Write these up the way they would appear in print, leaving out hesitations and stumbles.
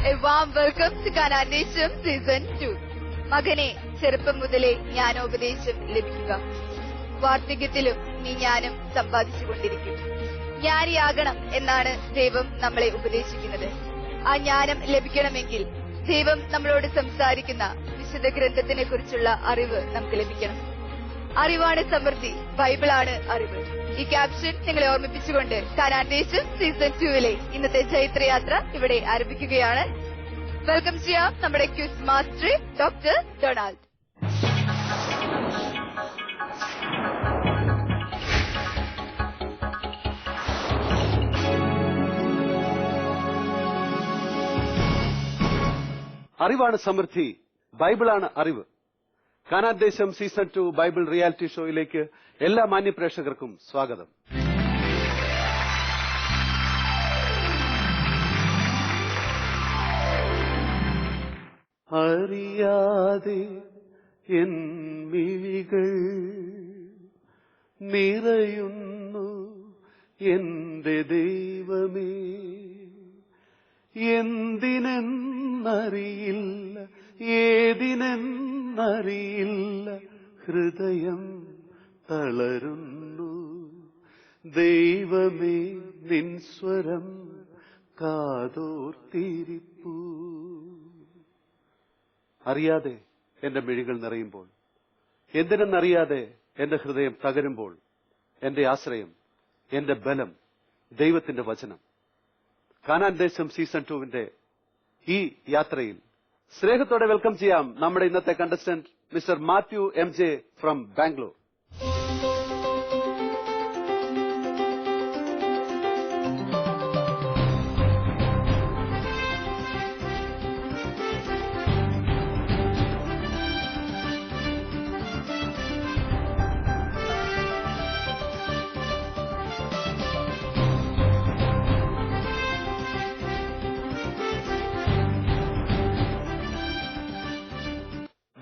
A warm welcome to Kanadesham Season 2. മകനെ, ചെറുപ്പം മുതലേ ജ്ഞാനോപദേശം ലഭിക്കുക. വാർദ്ധക്യത്തിലും നീ ജ്ഞാനം സമ്പാദിച്ചുകൊണ്ടിരിക്കും. ജ്ഞാനിയാകണം എന്നാണ് ദൈവം നമ്മളെ ഉപദേശിക്കുന്നത്. ആ ജ്ഞാനം ലഭിക്കണമെങ്കിൽ ദൈവം നമ്മളോട് സംസാരിക്കുന്ന വിശുദ്ധ ഗ്രന്ഥത്തിനെ കുറിച്ചുള്ള അറിവ് നമുക്ക് ലഭിക്കണം. അറിവാണ് സമൃദ്ധി, ബൈബിളാണ് അറിവ്. ഈ ക്യാപ്ഷൻ നിങ്ങളെ ഓർമ്മിപ്പിച്ചുകൊണ്ട് കാനാൻദേശം സീസൺ 2 ഇന്നത്തെ ചൈത്രയാത്ര ഇവിടെ ആരംഭിക്കുകയാണ്. വെൽക്കം ചെയ്യാം നമ്മുടെ ക്വിസ് മാസ്റ്റർ ഡോക്ടർ ഡൊണാൾഡ്. അറിവാണ് സമൃദ്ധി, ബൈബിളാണ് അറിവ്. കാനാൻദേശം സീസൺ 2 ബൈബിൾ റിയാലിറ്റി ഷോയിലേക്ക് എല്ലാ മാന്യപ്രേക്ഷകർക്കും സ്വാഗതം. അറിയാതെ എൻ മിഴികൾ നിറയുന്നു എന്റെ ദൈവമേ, എന്തിനെന്നറിയില്ല ഏതിനെന്നറിയില്ല, ഹൃദയം തളരുന്നു. ദൈവമേ നിൻ സ്വരം കാതോർത്തിരിപ്പൂ. അറിയാതെ എന്റെ മിഴികൾ നിറയുമ്പോൾ, എന്തിനെന്നറിയാതെ എന്റെ ഹൃദയം തകരുമ്പോൾ, എന്റെ ആശ്രയം, എന്റെ ബലം ദൈവത്തിന്റെ വചനം. കാനാൻദേശം സീസൺ 2 ഈ യാത്രയിൽ സ്നേഹത്തോടെ വെൽക്കം ചെയ്യാം നമ്മുടെ ഇന്നത്തെ contestant mister Mathew MJ from Bangalore.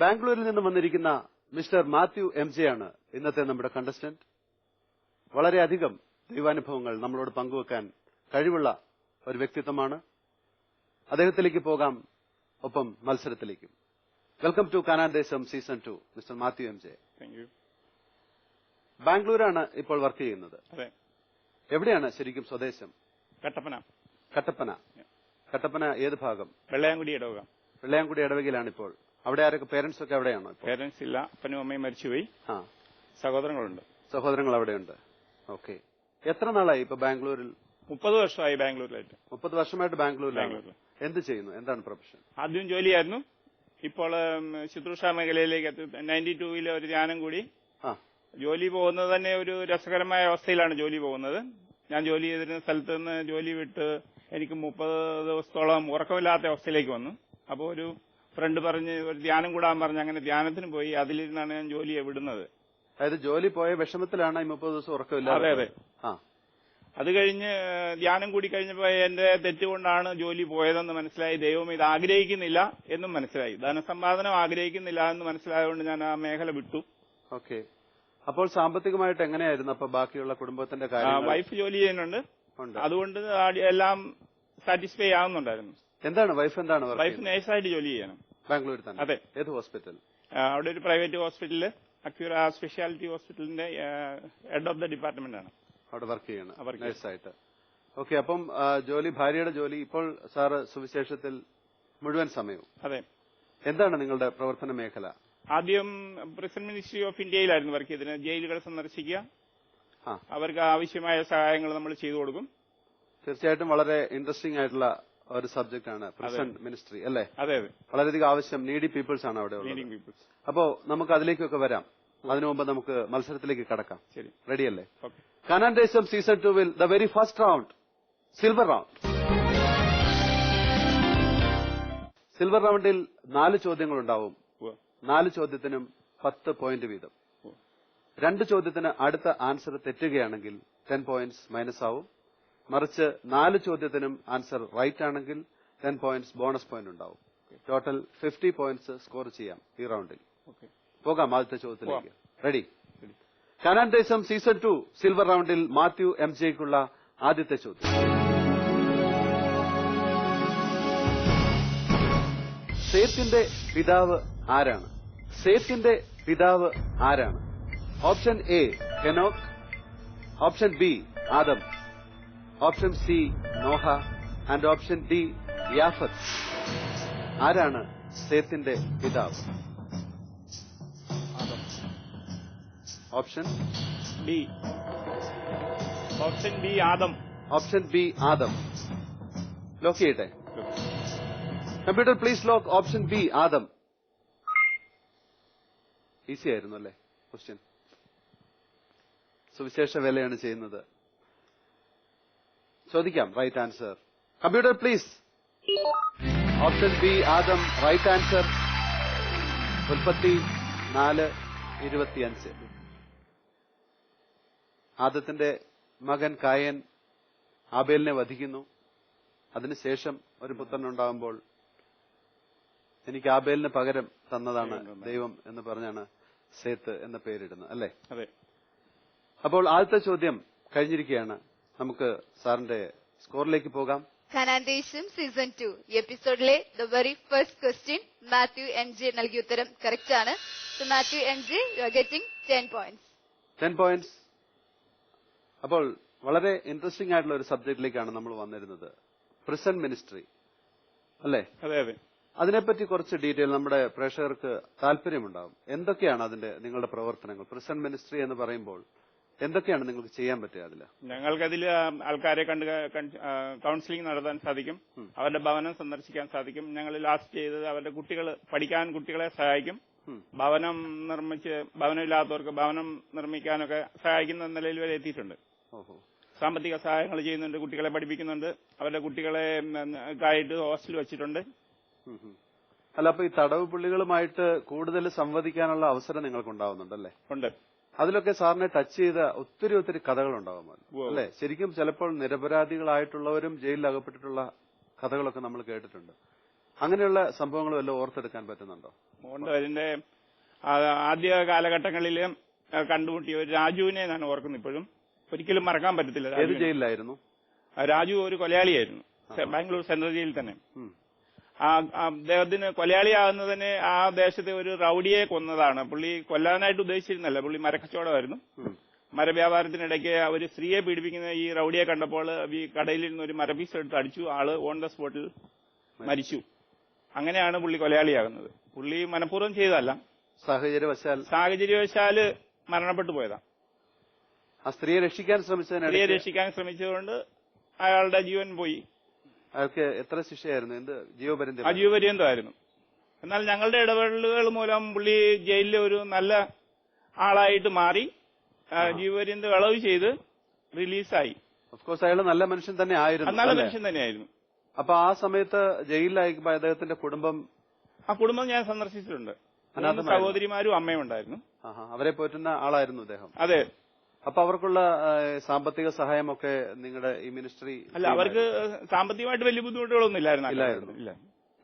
ബാംഗ്ലൂരിൽ നിന്ന് വന്നിരിക്കുന്ന മിസ്റ്റർ മാത്യു MJ ആണ് ഇന്നത്തെ നമ്മുടെ കണ്ടസ്റ്റന്റ്. വളരെയധികം ദൈവാനുഭവങ്ങൾ നമ്മളോട് പങ്കുവെക്കാൻ കഴിവുള്ള ഒരു വ്യക്തിത്വമാണ്. അദ്ദേഹത്തിലേക്ക് പോകാം, ഒപ്പം മത്സരത്തിലേക്കും. Welcome to Kanandesham season 2 mister Mathew MJ. ബാംഗ്ലൂരാണ് ഇപ്പോൾ വർക്ക് ചെയ്യുന്നത്. എവിടെയാണ് ശരിക്കും സ്വദേശം? കട്ടപ്പന. കട്ടപ്പന ഏത് ഭാഗം? വെള്ളയാംകുടി ഇടവകയിലാണ് ഇപ്പോൾ. അവിടെ ആരൊക്കെ? പേരൻസ് ഒക്കെ അവിടെയാണോ? പേരൻസ് ഇല്ല, അപ്പനും അമ്മയും മരിച്ചുപോയി. സഹോദരങ്ങൾ അവിടെയുണ്ട്. ഓക്കെ. എത്ര നാളായി ഇപ്പൊ ബാംഗ്ലൂരിൽ? 30 വർഷമായി ബാംഗ്ലൂരിലായിട്ട്. 30 വർഷമായിട്ട് ബാംഗ്ലൂരിലാണ്. എന്ത് ചെയ്യുന്നു? എന്താണ് പ്രൊഫഷൻ? ആദ്യം ജോലിയായിരുന്നു. ഇപ്പോൾ ശുശ്രൂഷ മേഖലയിലേക്ക് 92 ഒരു ധ്യാനം കൂടി. ജോലി പോകുന്നത് തന്നെ ഒരു രസകരമായ അവസ്ഥയിലാണ് ജോലി പോകുന്നത്. ഞാൻ ജോലി ചെയ്തിരുന്ന സ്ഥലത്ത് നിന്ന് ജോലി വിട്ട് എനിക്ക് 30 ദിവസത്തോളം ഉറക്കമില്ലാത്ത അവസ്ഥയിലേക്ക് വന്നു. അപ്പോൾ ഒരു ഫ്രണ്ട് പറഞ്ഞ് ഒരു ധ്യാനം കൂടാൻ പറഞ്ഞ് അങ്ങനെ ധ്യാനത്തിന് പോയി. അതിലിരുന്നാണ് ഞാൻ ജോലി വിടുന്നത്. അതായത് ജോലി പോയ വിഷമത്തിലാണ് 30 ദിവസം ഉറക്കമില്ല? അതെ. അത് കഴിഞ്ഞ് ധ്യാനം കൂടി കഴിഞ്ഞപ്പോ എന്റെ തെറ്റുകൊണ്ടാണ് ജോലി പോയതെന്ന് മനസ്സിലായി. ദൈവം ഇത് ആഗ്രഹിക്കുന്നില്ല എന്നും മനസ്സിലായി. ധനസമ്പാദനം ആഗ്രഹിക്കുന്നില്ല എന്ന് മനസ്സിലായതുകൊണ്ട് ഞാൻ ആ മേഖല വിട്ടു. ഓക്കെ. അപ്പോൾ സാമ്പത്തികമായിട്ട് എങ്ങനെയായിരുന്നു അപ്പൊ ബാക്കിയുള്ള കുടുംബത്തിന്റെ കാര്യം? വൈഫ് ജോലി ചെയ്യുന്നുണ്ട്, അതുകൊണ്ട് എല്ലാം സാറ്റിസ്ഫൈ ആവുന്നുണ്ടായിരുന്നു. എന്താണ് വൈഫ് വൈഫ് നേഴ്സായിട്ട് ജോലി ചെയ്യണം ബാംഗ്ലൂരിൽ തന്നെ? അതെ. ഏത് ഹോസ്പിറ്റൽ? അവിടെ ഒരു പ്രൈവറ്റ് ഹോസ്പിറ്റലില്, അക്യൂറ സ്പെഷ്യാലിറ്റി ഹോസ്പിറ്റലിന്റെ ഹെഡ് ഓഫ് ദ ഡിപ്പാർട്ട്മെന്റ് ആണ് അവിടെ വർക്ക് ചെയ്യണം നേഴ്സായിട്ട്. ഓക്കെ. അപ്പം ഭാര്യയുടെ ജോലി ഇപ്പോൾ സാറ് സുവിശേഷത്തിൽ മുഴുവൻ സമയവും? അതെ. എന്താണ് നിങ്ങളുടെ പ്രവർത്തന മേഖല? ആദ്യം പ്രിസൺ മിനിസ്ട്രി ഓഫ് ഇന്ത്യയിലായിരുന്നു വർക്ക് ചെയ്തത്. ജയിലുകൾ സന്ദർശിക്കുക, അവർക്ക് ആവശ്യമായ സഹായങ്ങൾ നമ്മൾ ചെയ്തു കൊടുക്കും. തീർച്ചയായിട്ടും വളരെ ഇൻട്രസ്റ്റിംഗ് ആയിട്ടുള്ള ഒരു സബ്ജക്ട് ആണ് പ്രിസൺ മിനിസ്ട്രി, അല്ലേ? അതെ. വളരെയധികം ആവശ്യം നീഡി പീപ്പിൾസ് ആണ് അവിടെ ഉള്ളത്. അപ്പോ നമുക്ക് അതിലേക്കൊക്കെ വരാം. അതിനു മുമ്പ് നമുക്ക് മത്സരത്തിലേക്ക് കടക്കാം. ശരി, റെഡിയല്ലേ? Kanandesham season 2 the very first round, silver round. Silver റൗണ്ടിൽ 4 ചോദ്യങ്ങളുണ്ടാവും. 4 ചോദ്യത്തിനും 10 പോയിന്റ് വീതം. 2 ചോദ്യത്തിന് അടുത്ത ആൻസർ തെറ്റുകയാണെങ്കിൽ 10 പോയിന്റ്സ് മൈനസ് ആവും. മറിച്ച് 4 ചോദ്യത്തിനും ആൻസർ റൈറ്റ് ആണെങ്കിൽ 10 പോയിന്റ്സ് ബോണസ് പോയിന്റ് ഉണ്ടാവും. ടോട്ടൽ 50 പോയിന്റ്സ് സ്കോർ ചെയ്യാം ഈ റൗണ്ടിൽ. പോകാം ആദ്യത്തെ ചോദ്യത്തിലേക്ക്. റെഡി? കാനാൻദേശം സീസൺ 2 സിൽവർ റൗണ്ടിൽ മാത്യു MJക്കുള്ള ആദ്യത്തെ ചോദ്യം. സേത്തിന്റെ പിതാവ് ആരാണ്? സേത്തിന്റെ പിതാവ് ആരാണ്? ഓപ്ഷൻ എ ഹെനോക്ക്, option B Adam, option C Noah and option D യാഫത്ത്. ആരാണ് സേത്തിന്റെ പിതാവ്? Option B. Option B Adam. Option B Adam. Lock ചെയ്യട്ടെ? Computer please lock option B Adam. Easy ആയിരുന്നു അല്ലേ ക്വസ്റ്റ്യൻ? സുവിശേഷ വേലയാണ് ചെയ്യുന്നത്. ചോദിക്കാം right answer. Computer please. Option B Adam right answer. ഉൽപ്പത്തി 4:25. ആദത്തിന്റെ മകൻ കായൻ ആബേലിനെ വധിക്കുന്നു. അതിനുശേഷം ഒരു പുത്രനുണ്ടാകുമ്പോൾ എനിക്ക് ആബേലിന് പകരം തന്നതാണ് ദൈവം എന്ന് പറഞ്ഞാണ് സേത്ത് എന്ന പേരിടുന്നത് അല്ലേ? അതെ. അപ്പോൾ ആദ്യത്തെ ചോദ്യം കഴിഞ്ഞിരിക്കുകയാണ്. നമുക്ക് സാറിന്റെ സ്കോറിലേക്ക് പോകാം. കനാൻ ദേശം സീസൺ 2 ഈ എപ്പിസോഡിലെ the very first question Mathew NJ നൽകിയ ഉത്തരം കറക്റ്റ് ആണ്. So Mathew NJ you are getting 10 points. 10 points. അപ്പോൾ വളരെ ഇൻട്രസ്റ്റിംഗ് ആയിട്ടുള്ള ഒരു സബ്ജക്റ്റിലേക്കാണ് നമ്മൾ വന്നിരുന്നത്. പ്രിസൺ മിനിസ്ട്രി അല്ലേ? അതെ അതെ. അതിനെപ്പറ്റി കുറച്ച് ഡീറ്റെയിൽ നമ്മുടെ പ്രേക്ഷകർക്ക് താല്പര്യമുണ്ടാവും. എന്തൊക്കെയാണ് അതിന്റെ നിങ്ങളുടെ പ്രവർത്തനങ്ങൾ? പ്രിസൺ മിനിസ്ട്രി എന്ന് പറയുമ്പോൾ എന്തൊക്കെയാണ് നിങ്ങൾക്ക് ചെയ്യാൻ പറ്റുക? അതിൽ ഞങ്ങൾക്കതിൽ ആൾക്കാരെ കണ്ട് കൌൺസിലിംഗ് നടത്താൻ സാധിക്കും, അവരുടെ ഭവനം സന്ദർശിക്കാൻ സാധിക്കും. ഞങ്ങൾ ലാസ്റ്റ് ചെയ്തത് അവരുടെ കുട്ടികളെ സഹായിക്കും. ഭവനം നിർമ്മിച്ച് ഭവനമില്ലാത്തവർക്ക് ഭവനം നിർമ്മിക്കാനൊക്കെ സഹായിക്കുന്ന നിലയിൽ വരെ എത്തിയിട്ടുണ്ട്. സാമ്പത്തിക സഹായങ്ങൾ ചെയ്യുന്നുണ്ട്, കുട്ടികളെ പഠിപ്പിക്കുന്നുണ്ട്, അവരുടെ കുട്ടികളെ ആയിട്ട് ഹോസ്റ്റൽ വെച്ചിട്ടുണ്ട്. അല്ല, അപ്പൊ ഈ തടവ് പുള്ളികളുമായിട്ട് കൂടുതൽ സംവദിക്കാനുള്ള അവസരം നിങ്ങൾക്ക് ഉണ്ടാവുന്നുണ്ടല്ലേ? ഉണ്ട്. അതിലൊക്കെ സാറിനെ ടച്ച് ചെയ്ത ഒത്തിരി കഥകളുണ്ടാവുമല്ലോ അല്ലെ? ശരിക്കും ചിലപ്പോൾ നിരപരാധികളായിട്ടുള്ളവരും ജയിലിൽ അകപ്പെട്ടിട്ടുള്ള കഥകളൊക്കെ നമ്മൾ കേട്ടിട്ടുണ്ട്. അങ്ങനെയുള്ള സംഭവങ്ങൾ വല്ലതും ഓർത്തെടുക്കാൻ പറ്റുന്നുണ്ടോ? ഉണ്ട്. അതിന്റെ ആദ്യ കാലഘട്ടങ്ങളിൽ കണ്ടുമുട്ടിയ ഒരു രാജുവിനെ ഞാൻ ഓർക്കുന്നു ഇപ്പോഴും. ഒരിക്കലും മറക്കാൻ പറ്റത്തില്ല. ഏത് ജയിലിലായിരുന്നു? രാജു ഒരു കൊലയാളിയായിരുന്നു, ബാംഗ്ലൂർ സെൻട്രൽ ജയിലിൽ തന്നെ. അദ്ദേഹത്തിന് കൊലയാളിയാകുന്നതിന് ആ ദേശത്തെ ഒരു റൌഡിയെ കൊന്നതാണ്. പുള്ളി കൊല്ലാനായിട്ട് ഉദ്ദേശിച്ചിരുന്നല്ല, പുള്ളി മരക്കച്ചവടമായിരുന്നു. മരവ്യാപാരത്തിനിടയ്ക്ക് ഒരു സ്ത്രീയെ പീഡിപ്പിക്കുന്ന ഈ റൌഡിയെ കണ്ടപ്പോൾ ഈ കടയിൽ നിന്ന് ഒരു മരപ്പീസ് എടുത്ത് അടിച്ചു. ആള് ഓൺ ദ സ്പോട്ടിൽ മരിച്ചു. അങ്ങനെയാണ് പുള്ളി കൊലയാളിയാകുന്നത്. പുള്ളി മനഃപൂർവ്വം ചെയ്തതല്ല, സാഹചര്യവശാല് മരണപ്പെട്ടു പോയതാ. ആ സ്ത്രീയെ രക്ഷിക്കാൻ ശ്രമിച്ചതുകൊണ്ട് അയാളുടെ ജീവൻ പോയി. അയാൾക്ക് എത്ര ശിക്ഷയായിരുന്നു? എന്ത് ജീവപര്യന്തം? ജീവപര്യന്തമായിരുന്നു. എന്നാൽ ഞങ്ങളുടെ ഇടപെടലുകൾ മൂലം പുള്ളി ജയിലിലെ ഒരു നല്ല ആളായിട്ട് മാറി, ജീവപര്യന്തം ഇളവ് ചെയ്ത് റിലീസായി. ഓഫ്കോഴ്സ് അയാൾ നല്ല മനുഷ്യൻ തന്നെ ആയിരുന്നു. നല്ല മനുഷ്യൻ തന്നെയായിരുന്നു. അപ്പൊ ആ സമയത്ത് ജയിലിലായിരിക്കുമ്പോ അദ്ദേഹത്തിന്റെ കുടുംബം ഞാൻ സന്ദർശിച്ചിട്ടുണ്ട്. സഹോദരിമാരും അമ്മയും ഉണ്ടായിരുന്നു. അവരെ പോറ്റുന്ന ആളായിരുന്നു അദ്ദേഹം. അതെ. അപ്പൊ അവർക്കുള്ള സാമ്പത്തിക സഹായമൊക്കെ നിങ്ങളുടെ ഈ മിനിസ്ട്രി? അല്ല, അവർക്ക് സാമ്പത്തികമായിട്ട് വലിയ ബുദ്ധിമുട്ടുകളൊന്നും ഇല്ലായിരുന്നു.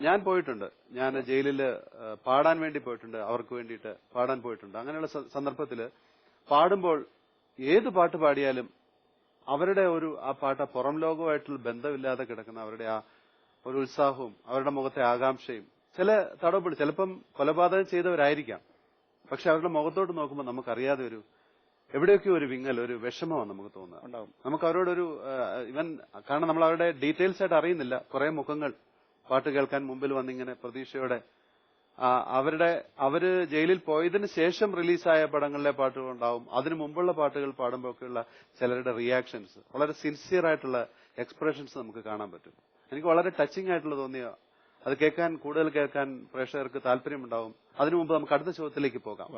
ഞാൻ പോയിട്ടുണ്ട്. ഞാൻ ജയിലിൽ പാടാൻ വേണ്ടി പോയിട്ടുണ്ട്, അവർക്ക് വേണ്ടിയിട്ട് പാടാൻ പോയിട്ടുണ്ട്. അങ്ങനെയുള്ള സന്ദർഭത്തിൽ പാടുമ്പോൾ ഏത് പാട്ട് പാടിയാലും അവരുടെ ആ പാട്ട് പുറം ലോകവുമായിട്ടുള്ള ബന്ധമില്ലാതെ കിടക്കുന്ന അവരുടെ ആ ഒരു ഉത്സാഹവും അവരുടെ മുഖത്തെ ആകാംക്ഷയും, ചില തടവുപിടി ചിലപ്പം കൊലപാതകം ചെയ്തവരായിരിക്കാം, പക്ഷെ അവരുടെ മുഖത്തോട്ട് നോക്കുമ്പോൾ നമുക്കറിയാതെ എവിടെയൊക്കെ ഒരു വിങ്ങൽ, ഒരു വിഷമമാണ് നമുക്ക് തോന്നുക. നമുക്ക് അവരോടൊരു കാരണം നമ്മൾ അവരുടെ ഡീറ്റെയിൽസ് ആയിട്ട് അറിയുന്നില്ല. കുറെ മുഖങ്ങൾ പാട്ട് കേൾക്കാൻ മുമ്പിൽ വന്നിങ്ങനെ പ്രതീക്ഷയോടെ അവര് ജയിലിൽ പോയതിനു ശേഷം റിലീസായ പടങ്ങളിലെ പാട്ടുകൾ ഉണ്ടാവും. അതിനു മുമ്പുള്ള പാട്ടുകൾ പാടുമ്പോഴൊക്കെയുള്ള ചിലരുടെ റിയാക്ഷൻസ്, വളരെ സിൻസിയർ ആയിട്ടുള്ള എക്സ്പ്രഷൻസ് നമുക്ക് കാണാൻ പറ്റും. എനിക്ക് വളരെ ടച്ചിങ് ആയിട്ടുള്ള തോന്നിയ അത് കൂടുതൽ കേൾക്കാൻ പ്രേക്ഷകർക്ക് താല്പര്യമുണ്ടാവും. അതിനു മുമ്പ് നമുക്ക് അടുത്ത ചോദ്യത്തിലേക്ക് പോകാം.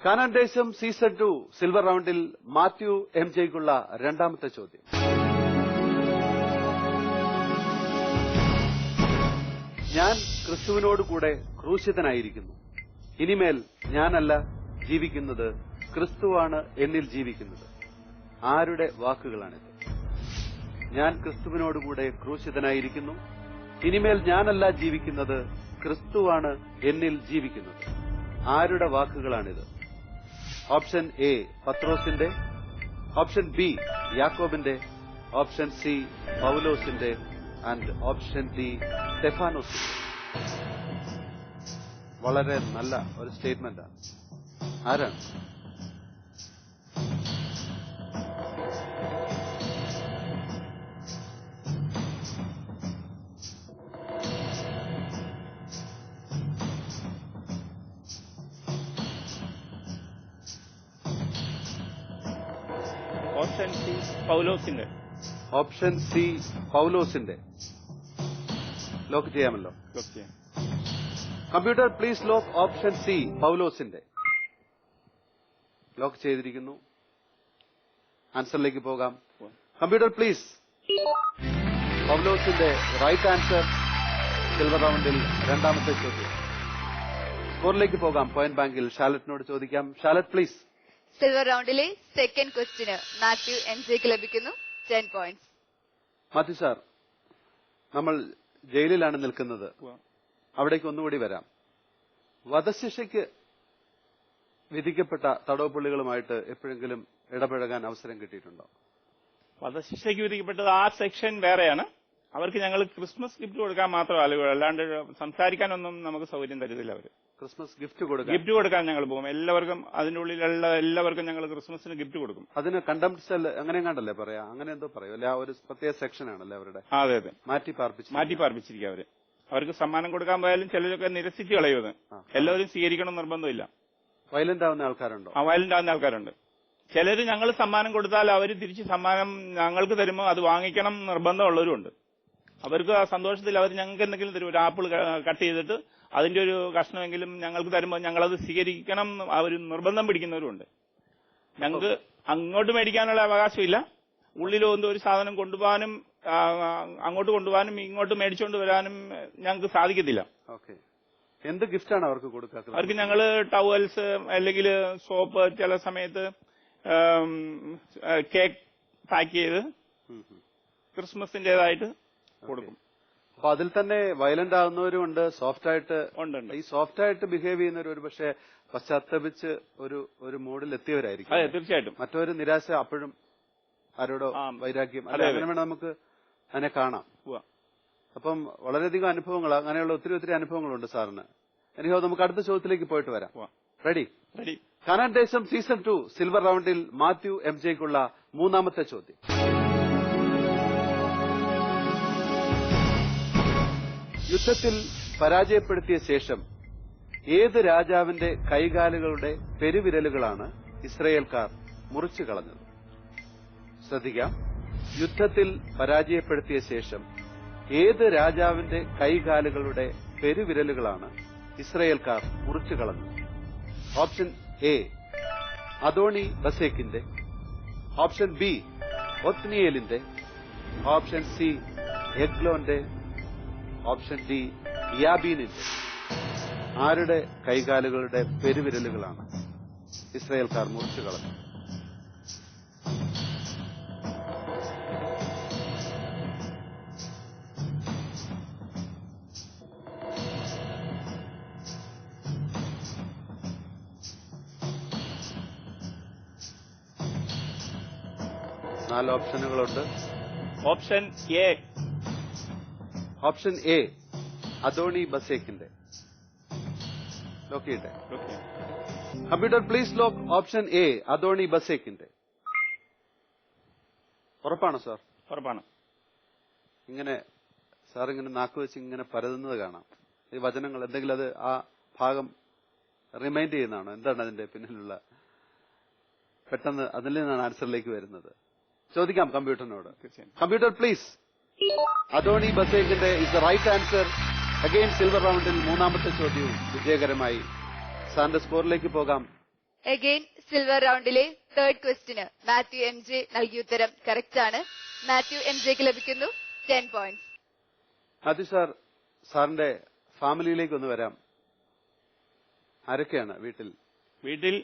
കാനാൻ ദേശം സീസൺ 2 സിൽവർ റൗണ്ടിൽ മാത്യു MJക്കുള്ള രണ്ടാമത്തെ ചോദ്യം. ഞാൻ ക്രിസ്തുവിനോടുകൂടെ ക്രൂശിതനായിരിക്കുന്നു. ഇനിമേൽ ഞാനല്ല ജീവിക്കുന്നത്, ക്രിസ്തുവാണ് എന്നിൽ ജീവിക്കുന്നത്. ആരുടെ വാക്കുകളാണിത്? ഞാൻ ക്രിസ്തുവിനോടുകൂടെ ക്രൂശിതനായിരിക്കുന്നു. ഇനിമേൽ ഞാനല്ല ജീവിക്കുന്നത്, ക്രിസ്തുവാണ് എന്നിൽ ജീവിക്കുന്നത്. ആരുടെ വാക്കുകളാണിത്? ഓപ്ഷൻ എ പത്രോസിന്റെ, ഓപ്ഷൻ ബി യാക്കോബിന്റെ, ഓപ്ഷൻ സി പൗലോസിന്റെ ആൻഡ് ഓപ്ഷൻ ഡി സ്റ്റെഫാനോസിന്റെ. വളരെ നല്ല ഒരു സ്റ്റേറ്റ്മെന്റാണ്. ആരാണ്? ഓപ്ഷൻ സി പൗലോസിന്റെ. ഓപ്ഷൻ സി പൗലോസിന്റെ. ലോക്ക് ചെയ്യാമല്ലോ. Okay. Computer please lock option C പൗലോസിന്റെ. ലോക്ക് ചെയ്തിരിക്കുന്നു. ആൻസറിലേക്ക് പോകാം. Computer please. പൗലോസിന്റെ റൈറ്റ് ആൻസർ. സിൽവർ റൗണ്ടിൽ രണ്ടാമത്തെ ചോദ്യം. സ്കോറിലേക്ക് പോകാം. പോയിന്റ് ബാങ്കിൽ ഷാലറ്റിനോട് ചോദിക്കാം. ഷാലറ്റ് പ്ലീസ്. സിൽവർ റൗണ്ടിലെ സെക്കൻഡ് ക്വസ്റ്റിന് മാത്യു എൻ ജെക്ക് ലഭിക്കുന്നു 10 പോയിന്റ്സ്. മാത്യു സാർ, നമ്മൾ ജയിലിലാണ് നിൽക്കുന്നത്. അവിടേക്ക് ഒന്നുകൂടി വരാം. വധശിക്ഷയ്ക്ക് വിധിക്കപ്പെട്ട തടവുപുള്ളികളുമായിട്ട് എപ്പോഴെങ്കിലും ഇടപഴകാൻ അവസരം കിട്ടിയിട്ടുണ്ടോ? വധശിക്ഷയ്ക്ക് വിധിക്കപ്പെട്ടത് ആ സെക്ഷൻ വേറെയാണ്. അവർക്ക് ഞങ്ങൾ ക്രിസ്മസ് ഗിഫ്റ്റ് കൊടുക്കാൻ മാത്രമല്ല, അല്ലാണ്ട് സംസാരിക്കാനൊന്നും നമുക്ക് സൗകര്യം തരുന്നില്ല. അവര് ക്രിസ്മസ് ഗിഫ്റ്റ് കൊടുക്കാൻ ഞങ്ങൾ പോകും. എല്ലാവർക്കും അതിന്റെ ഉള്ളിലുള്ള എല്ലാവർക്കും ഞങ്ങൾ ക്രിസ്മസിന് ഗിഫ്റ്റ് കൊടുക്കും. അതിന് കണ്ടംപ്റ്റ് സെൽ അങ്ങനെ കണ്ടല്ലേ പറയാ? അങ്ങനെ എന്തോ പറയും അല്ലെ? ആ ഒരു പ്രത്യേക സെക്ഷനാണല്ലേ അവരുടെ? അതെ അതെ, മാറ്റി പാർപ്പിച്ചിരിക്കുക അവര്. അവർക്ക് സമ്മാനം കൊടുക്കാൻ പോയാലും ചിലരൊക്കെ നിരസിച്ച് കളയുന്നത്. എല്ലാവരും സ്വീകരിക്കണം നിർബന്ധമില്ല. വയലന്റ് ആവുന്ന ആൾക്കാരുണ്ടോ? വയലന്റ് ആവുന്ന ആൾക്കാരുണ്ട്. ചിലര് ഞങ്ങൾ സമ്മാനം കൊടുത്താൽ അവർ തിരിച്ച് സമ്മാനം ഞങ്ങൾക്ക് തരുമ്പോൾ അത് വാങ്ങിക്കണം നിർബന്ധമുള്ളവരുണ്ട്. അവർക്ക് ആ സന്തോഷത്തിൽ അവർ ഞങ്ങൾക്ക് എന്തെങ്കിലും തരും. ഒരു ആപ്പിൾ കട്ട് ചെയ്തിട്ട് അതിന്റെ ഒരു കഷ്ണമെങ്കിലും ഞങ്ങൾക്ക് തരുമ്പോൾ ഞങ്ങളത് സ്വീകരിക്കണം അവർ നിർബന്ധം പിടിക്കുന്നവരുണ്ട്. ഞങ്ങൾക്ക് അങ്ങോട്ട് മേടിക്കാനുള്ള അവകാശമില്ല. ഉള്ളിലൊന്നും ഒരു സാധനം കൊണ്ടുപോകാനും അങ്ങോട്ട് കൊണ്ടുപോകാനും ഇങ്ങോട്ട് മേടിച്ചുകൊണ്ട് വരാനും ഞങ്ങൾക്ക് സാധിക്കത്തില്ല. എന്ത് ഗിഫ്റ്റാണ് അവർക്ക് കൊടുക്കുക? അവർക്ക് ഞങ്ങൾ ടവൽസ് അല്ലെങ്കിൽ സോപ്പ്, ചില സമയത്ത് കേക്ക് പാക്ക് ചെയ്ത് ക്രിസ്മസിന്റേതായിട്ട് കൊടുക്കും. അപ്പൊ അതിൽ തന്നെ വയലന്റ് ആവുന്നവരും ഉണ്ട്, സോഫ്റ്റ് ആയിട്ട് ഉണ്ട്. ഈ സോഫ്റ്റ് ആയിട്ട് ബിഹേവ് ചെയ്യുന്നവർ ഒരു പക്ഷേ പശ്ചാത്തപിച്ച് ഒരു മോഡിൽ എത്തിയവരായിരിക്കും. അതെ, തീർച്ചയായിട്ടും. മറ്റൊരു നിരാശ അപ്പോഴും ആരോടോ വൈരാഗ്യം അങ്ങനെ വേണം നമുക്ക് അതിനെ കാണാം. അപ്പം വളരെയധികം അനുഭവങ്ങൾ, അങ്ങനെയുള്ള ഒത്തിരി അനുഭവങ്ങളുണ്ട് സാറിന്. എനിക്കോ നമുക്ക് അടുത്ത ചോദ്യത്തിലേക്ക് പോയിട്ട് വരാം. Ready? Canaan Desham season 2 silver റൗണ്ടിൽ മാത്യു എം ജെക്കുള്ള മൂന്നാമത്തെ ചോദ്യം. യുദ്ധത്തിൽ പരാജയപ്പെടുത്തിയ ശേഷം ഏത് രാജാവിന്റെ കൈകാലുകളുടെ പെരുവിരലുകളാണ് ഇസ്രയേൽക്കാർ മുറിച്ചു കളഞ്ഞത്? ശ്രദ്ധിക്കാം. യുദ്ധത്തിൽ പരാജയപ്പെടുത്തിയ ശേഷം ഏത് രാജാവിന്റെ കൈകാലുകളുടെ പെരുവിരലുകളാണ് ഇസ്രയേൽക്കാർ മുറിച്ചു കളഞ്ഞത്? ഓപ്ഷൻ എ അദോണി ബസേക്കിന്റെ, ഓപ്ഷൻ ബി ഒത്നിയേലിന്റെ, ഓപ്ഷൻ സി എഗ്ലോന്റെ, ഓപ്ഷൻ ഡി യാബീനിന്റെ. ആരുടെ കൈകാലുകളുടെ പെരുവിരലുകളാണ് ഇസ്രയേൽക്കാർ മുറിച്ചു കളഞ്ഞത്? നാല് ഓപ്ഷനുകളുണ്ട്. Option A. Option A Adoni ബസേക്കിന്റെ. ലോക്ക് ചെയ്യട്ടെ? Computer please lock option A Adoni ബസേക്കിന്റെ. ഉറപ്പാണോ സാർ? ഉറപ്പാണ്. ഇങ്ങനെ സാർ ഇങ്ങനെ നാക്കുവെച്ച് ഇങ്ങനെ പരതുന്നത് കാണാം. ഈ വചനങ്ങൾ എന്തെങ്കിലും അത് ആ ഭാഗം റിമൈൻഡ് ചെയ്യുന്നതാണോ? എന്താണ് അതിന്റെ പിന്നിലുള്ള? പെട്ടെന്ന് അതിൽ നിന്നാണ് ആൻസറിലേക്ക് വരുന്നത്. ചോദിക്കാം കമ്പ്യൂട്ടറിനോട്. Computer please. അദോണി ബസേക്കിന്റെ is the right answer. Again silver റൗണ്ടിൽ മൂന്നാമത്തെ ചോദ്യവും വിജയകരമായി. സാറിന്റെ സ്കോറിലേക്ക് പോകാം. അഗെയിൻ സിൽവർ റൗണ്ടിലെ തേർഡ് ക്വസ്റ്റിന് മാത്യു എം ജെ നൽകിയ ഉത്തരം കറക്റ്റ് ആണ്. മാത്യു എം ജെക്ക് ലഭിക്കുന്നു 10 പോയിന്റ്സ്. മാത്യു സാർ, സാറിന്റെ ഫാമിലിയിലേക്ക് ഒന്ന് വരാം. ആരൊക്കെയാണ് വീട്ടിൽ? വീട്ടിൽ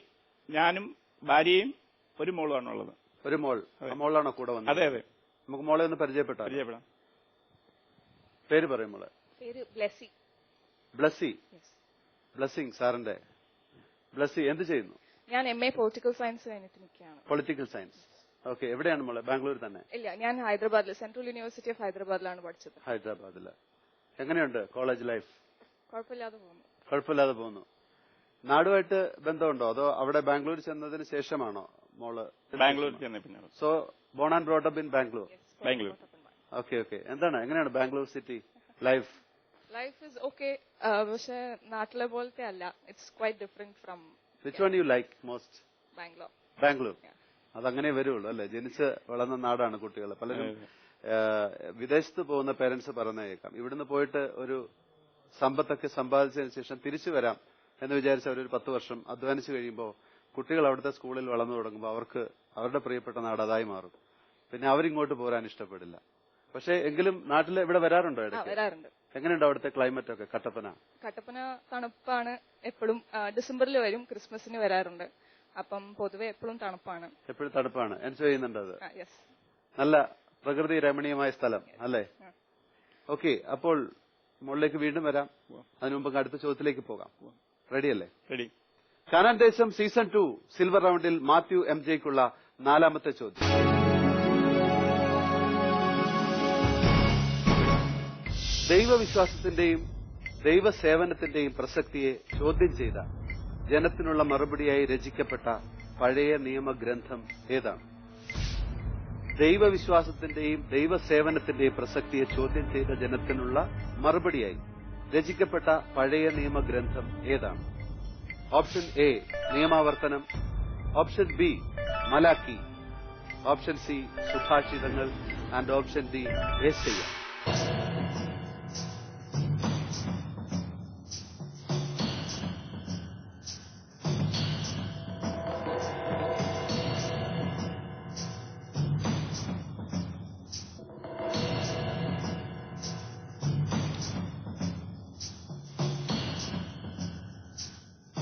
ഞാനും ഭാര്യയും ഒരു മോളുമാണുള്ളത്. ഒരു മോൾ. മോളാണോ കൂടെ വന്നത്? അതെ അതെ. നമുക്ക് മോളെ ഒന്ന് പരിചയപ്പെടാം. പേര് പറയും മോളെ. പേര് ബ്ലെസ്സി. ബ്ലസ്സി. ബ്ലസ്സിംഗ് സാറിന്റെ. ബ്ലസ്സി എന്ത് ചെയ്യുന്നു? ഞാൻ MA പൊളിറ്റിക്കൽ സയൻസ് കഴിഞ്ഞിട്ട് നിൽക്കുകയാണ്. Political science. ഓക്കെ. എവിടെയാണ് മോളെ? ബാംഗ്ലൂർ തന്നെ? ഇല്ല, ഞാൻ ഹൈദരാബാദിൽ സെൻട്രൽ യൂണിവേഴ്സിറ്റി ഓഫ് ഹൈദരാബാദിലാണ് പഠിച്ചത്. ഹൈദരാബാദില്. എങ്ങനെയുണ്ട് കോളേജ് ലൈഫ്? കുഴപ്പമില്ലാതെ പോകുന്നു. കുഴപ്പമില്ലാതെ പോകുന്നു. നാടുമായിട്ട് ബന്ധമുണ്ടോ അതോ അവിടെ ബാംഗ്ലൂർ ചെന്നതിന് ശേഷമാണോ മോള്? ബാംഗ്ലൂർ ചെന്ന പിന്നെ. So born and brought up in Bangalore. Bangalore. Okay okay. എങ്ങനെയാണ് Bangalore city life? Life is okay, പക്ഷെ നാട്ടിലെ പോലത്തെ അല്ല. It's quite different from. Which one you like most? Bangalore. Bangalore. അതങ്ങനെ വരുള്ളൂ അല്ലെ? ജനിച്ച് വളർന്ന നാടാണ് കുട്ടികൾ. പലരും വിദേശത്ത് പോകുന്ന പേരന്റ്സ് പറഞ്ഞ കേൾക്കാം, ഇവിടുന്ന് പോയിട്ട് ഒരു സമ്പത്തൊക്കെ സമ്പാദിച്ചതിന് ശേഷം തിരിച്ചു വരാം എന്ന് വിചാരിച്ച അവരൊരു 10 വർഷം അധ്വാനിച്ചു കഴിയുമ്പോൾ കുട്ടികൾ അവിടുത്തെ സ്കൂളിൽ വളർന്നു തുടങ്ങുമ്പോൾ അവർക്ക് അവരുടെ പ്രിയപ്പെട്ട നാട് അതായി മാറും. പിന്നെ അവരിങ്ങോട്ട് പോരാൻ ഇഷ്ടപ്പെടില്ല. പക്ഷെ എങ്കിലും നാട്ടിൽ ഇവിടെ വരാറുണ്ടോ? വരാറുണ്ട്. എങ്ങനെയുണ്ട് അവിടുത്തെ ക്ലൈമറ്റ് ഒക്കെ? കട്ടപ്പന തണുപ്പാണ്. എപ്പോഴും ഡിസംബറിൽ വരും, ക്രിസ്മസിന് വരാറുണ്ട്. അപ്പം പൊതുവെ എപ്പോഴും തണുപ്പാണ്. എപ്പോഴും തണുപ്പാണ്. എൻജോയ് ചെയ്യുന്നുണ്ട് അത്? യെസ്. നല്ല പ്രകൃതി രമണീയമായ സ്ഥലം അല്ലേ? ഓക്കെ. അപ്പോൾ മുകളിലേക്ക് വീണ്ടും വരാം. അതിനുമുമ്പ് അടുത്ത ചോദ്യത്തിലേക്ക് പോകാം. റെഡിയല്ലേ? Ready. Canaan Desham season 2 silver റൗണ്ടിൽ മാത്യു MJക്കുള്ള 4ാമത്തെ ചോദ്യം. ദൈവവിശ്വാസത്തിന്റെയും ദൈവസേവനത്തിന്റെയും പ്രസക്തിയെ ചോദ്യം ചെയ്ത ജനത്തിനുള്ള മറുപടിയായി രചിക്കപ്പെട്ട പഴയ നിയമഗ്രന്ഥം ഏതാണ്? ദൈവവിശ്വാസത്തിന്റെയും ദൈവസേവനത്തിന്റെയും പ്രസക്തിയെ ചോദ്യം ചെയ്ത ജനത്തിനുള്ള മറുപടിയായി രചിക്കപ്പെട്ട പഴയ നിയമഗ്രന്ഥം ഏതാണ്? ഓപ്ഷൻ എ നിയമാവർത്തനം, ഓപ്ഷൻ ബി മലാക്കി, ഓപ്ഷൻ സി സുഭാഷിതങ്ങൾ ആൻഡ് ഓപ്ഷൻ ഡി യെശയ്യ.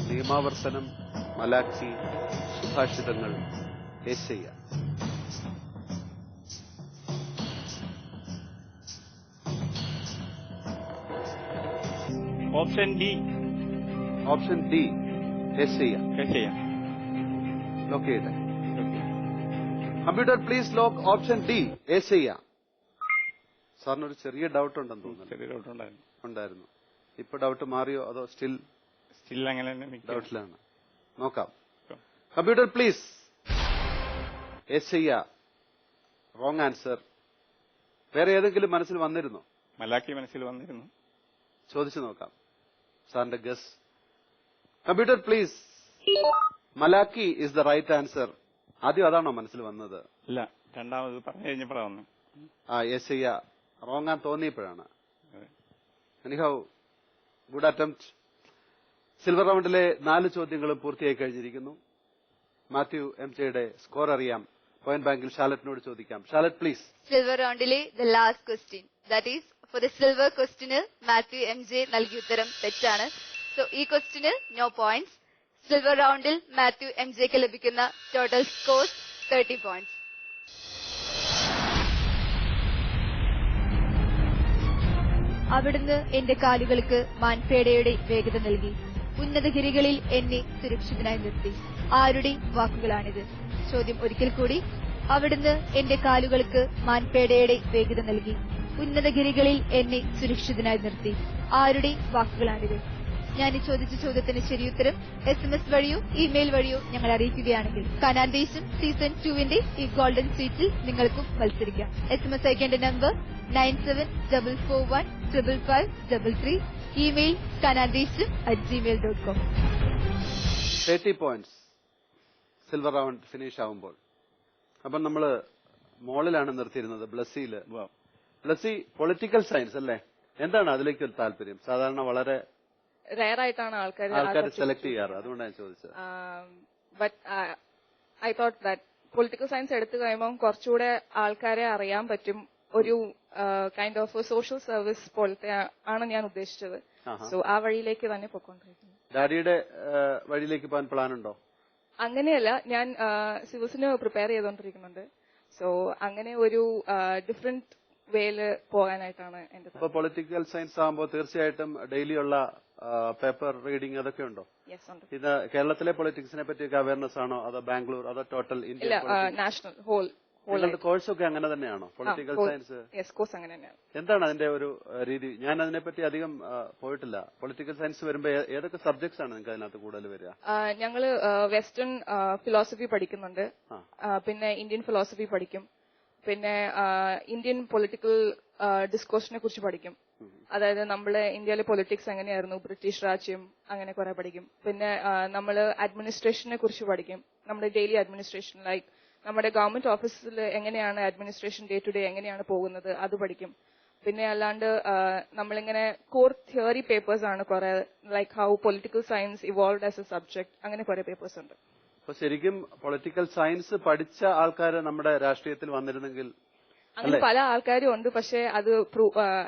നിയമാവർത്തനം, മലാക്കി, സുഭാഷിതങ്ങൾ, യെശയ്യ. Option D. ഓപ്ഷൻ ഡി യെശയ്യ. യെശയ്യ. ലോക്ക് ചെയ്തേ. Computer please lock option D യെശയ്യ. സാറിനൊരു ചെറിയ ഡൗട്ട് ഉണ്ടെന്ന് തോന്നുന്നു. ചെറിയ ഡൗട്ട് ഉണ്ടായിരുന്നു. ഇപ്പൊ ഡൗട്ട് മാറിയോ അതോ സ്റ്റിൽ അങ്ങനെ തന്നെ ഡൗട്ടിലാണ്? നോക്കാം. Computer please. യെശയ്യ റോങ് ആൻസർ. വേറെ ഏതെങ്കിലും മനസ്സിൽ വന്നിരുന്നോ? മലാക്കി മനസ്സിൽ വന്നിരുന്നു. ചോദിച്ചു നോക്കാം സാറിന്റെ ഗസ്. Computer please. മലാക്കി ഇസ് ദ റൈറ്റ് ആൻസർ. ആദ്യം അതാണോ മനസ്സിൽ വന്നത്? ഇല്ല, രണ്ടാമത് പറഞ്ഞു കഴിഞ്ഞപ്പോഴാണ് വന്നു. യെശയ്യ റോങ് ആൻ തോന്നിയപ്പോഴാണ്. Anyhow good attempt. സിൽവർ റൗണ്ടിലെ 4 ചോദ്യങ്ങളും പൂർത്തിയായി കഴിഞ്ഞിരിക്കുന്നു. മാത്യു MJയുടെ സ്കോർ അറിയാം. പോയിന്റ് ബാങ്കിൽ ഷാലറ്റിനോട് ചോദിക്കാം. ഷാലറ്റ് പ്ലീസ്. സിൽവർ റൗണ്ടിലെ the last question, that is for the silver ക്വസ്റ്റ്യന് മാത്യു MJ നൽകിയ ഉത്തരം തെറ്റാണ്. സോ ഈ ക്വസ്റ്റ്യന് നോ പോയിന്റ്സ്. സിൽവർ റൗണ്ടിൽ മാത്യു MJക്ക് ലഭിക്കുന്ന ടോട്ടൽ സ്കോർ 30 പോയിന്റ്സ്. അവിടുന്ന് എന്റെ കാലുകൾക്ക് മാൻപേടയുടെ വേഗത നൽകി, ഉന്നതഗിരികളിൽ എന്നെ സുരക്ഷിതനായി നിർത്തി. ആരുടെ വാക്കുകളാണിത്? ചോദ്യം ഒരിക്കൽ കൂടി. അവിടുന്ന് എന്റെ കാലുകൾക്ക് മാൻപേടയുടെ വേഗത നൽകി, ഉന്നതഗിരികളിൽ എന്നെ സുരക്ഷിതനായി നിർത്തി. ആരുടെ വാക്കുകളാണിത്? ഞാൻ ഈ ചോദിച്ച ചോദ്യത്തിന് ശരിയുത്തരം SMS വഴിയോ ഇമെയിൽ വഴിയോ ഞങ്ങൾ അറിയിക്കുകയാണെങ്കിൽ കാനാൻ ദേശം സീസൺ 2 ഈ ഗോൾഡൻ സീറ്റിൽ നിങ്ങൾക്കും മത്സരിക്കാം. SMS അയക്കേണ്ട number 9744155533. Email kanandesham@gmail.com. 30 points silver round finish ആവുമ്പോൾ. അപ്പം നമ്മള് മോളിലാണ് നിർത്തിയിരുന്നത്, ബ്ലസ്സിയില്. ബ്ലസ്സി പൊളിറ്റിക്കൽ സയൻസ് അല്ലേ? എന്താണ് അതിലേക്ക് ഒരു താല്പര്യം? സാധാരണ വളരെ റെയർ ആയിട്ടാണ് ആൾക്കാർ സെലക്ട് ചെയ്യാറ്, അതുകൊണ്ടാണ് ഞാൻ ചോദിച്ചത്. But I thought that political science എടുത്തു കഴിയുമ്പോൾ കുറച്ചുകൂടെ ആൾക്കാരെ അറിയാൻ പറ്റും. ഒരു കൈൻഡ് ഓഫ് സോഷ്യൽ സർവീസ് പോലത്തെ ആണ് ഞാൻ ഉദ്ദേശിച്ചത്. സോ ആ വഴിയിലേക്ക് തന്നെ പോയിക്കൊണ്ടിരിക്കുന്നു. ഡാഡിയുടെ വഴിയിലേക്ക് പോകാൻ പ്ലാൻ ഉണ്ടോ? അങ്ങനെയല്ല, ഞാൻ സിവിൽസിന് പ്രിപ്പയർ ചെയ്തുകൊണ്ടിരിക്കുന്നുണ്ട്. സോ അങ്ങനെ ഒരു ഡിഫറെന്റ് വേയില് പോകാനായിട്ടാണ് എന്റെ. ഇപ്പൊ പൊളിറ്റിക്കൽ സയൻസ് ആകുമ്പോൾ തീർച്ചയായിട്ടും ഡെയിലി ഉള്ള പേപ്പർ റീഡിംഗ് അതൊക്കെ ഉണ്ടോ? ഇത് കേരളത്തിലെ പൊളിറ്റിക്സിനെ പറ്റിയൊക്കെ അവയർനെസ് ആണോ അതോ ബാംഗ്ലൂർ അതോ ടോട്ടൽ ഇന്ത്യ? നാഷണൽ നിങ്ങളുടെ കോഴ്സൊക്കെ അങ്ങനെ തന്നെയാണോ? പൊളിറ്റിക്കൽ സയൻസ് കോഴ്സ് അങ്ങനെ തന്നെയാണ്. എന്താണ് അതിന്റെ ഒരു രീതി? ഞാൻ അതിനെപ്പറ്റി അധികം പോയിട്ടില്ല. പൊളിറ്റിക്കൽ സയൻസ് വരുമ്പോ ഏതൊക്കെ സബ്ജക്ട്സ് ആണ് നിങ്ങൾക്ക് അതിനകത്ത് കൂടുതൽ വരിക? ഞങ്ങള് വെസ്റ്റേൺ ഫിലോസഫി പഠിക്കുന്നുണ്ട്, പിന്നെ ഇന്ത്യൻ ഫിലോസഫി പഠിക്കും, പിന്നെ ഇന്ത്യൻ പൊളിറ്റിക്കൽ ഡിസ്കോഴ്സിനെ കുറിച്ച് പഠിക്കും. അതായത് നമ്മള് ഇന്ത്യയിലെ പൊളിറ്റിക്സ് എങ്ങനെയായിരുന്നു, ബ്രിട്ടീഷ് രാജ്യം, അങ്ങനെ കുറെ പഠിക്കും. പിന്നെ നമ്മള് അഡ്മിനിസ്ട്രേഷനെ കുറിച്ച് പഠിക്കും, നമ്മുടെ ഡെയിലി അഡ്മിനിസ്ട്രേഷൻ, ലൈക്ക് നമ്മുടെ ഗവൺമെന്റ് ഓഫീസിൽ എങ്ങനെയാണ് അഡ്മിനിസ്ട്രേഷൻ ഡേ ടു ഡേ എങ്ങനെയാണ് പോകുന്നത്, അത് പഠിക്കും. പിന്നെ അല്ലാണ്ട് നമ്മളിങ്ങനെ കോർ തിയറി പേപ്പേഴ്സ് ആണ് കുറെ, like how political science evolve as A subject, അങ്ങനെ കുറെ പേപ്പേഴ്സ് ഉണ്ട്. അപ്പൊ ശരിക്കും പൊളിറ്റിക്കൽ സയൻസ് പഠിച്ച ആൾക്കാർ നമ്മുടെ രാഷ്ട്രീയത്തിൽ വന്നിരുന്നെങ്കിൽ അങ്ങനെ പല ആൾക്കാരും ഉണ്ട്, പക്ഷെ അത്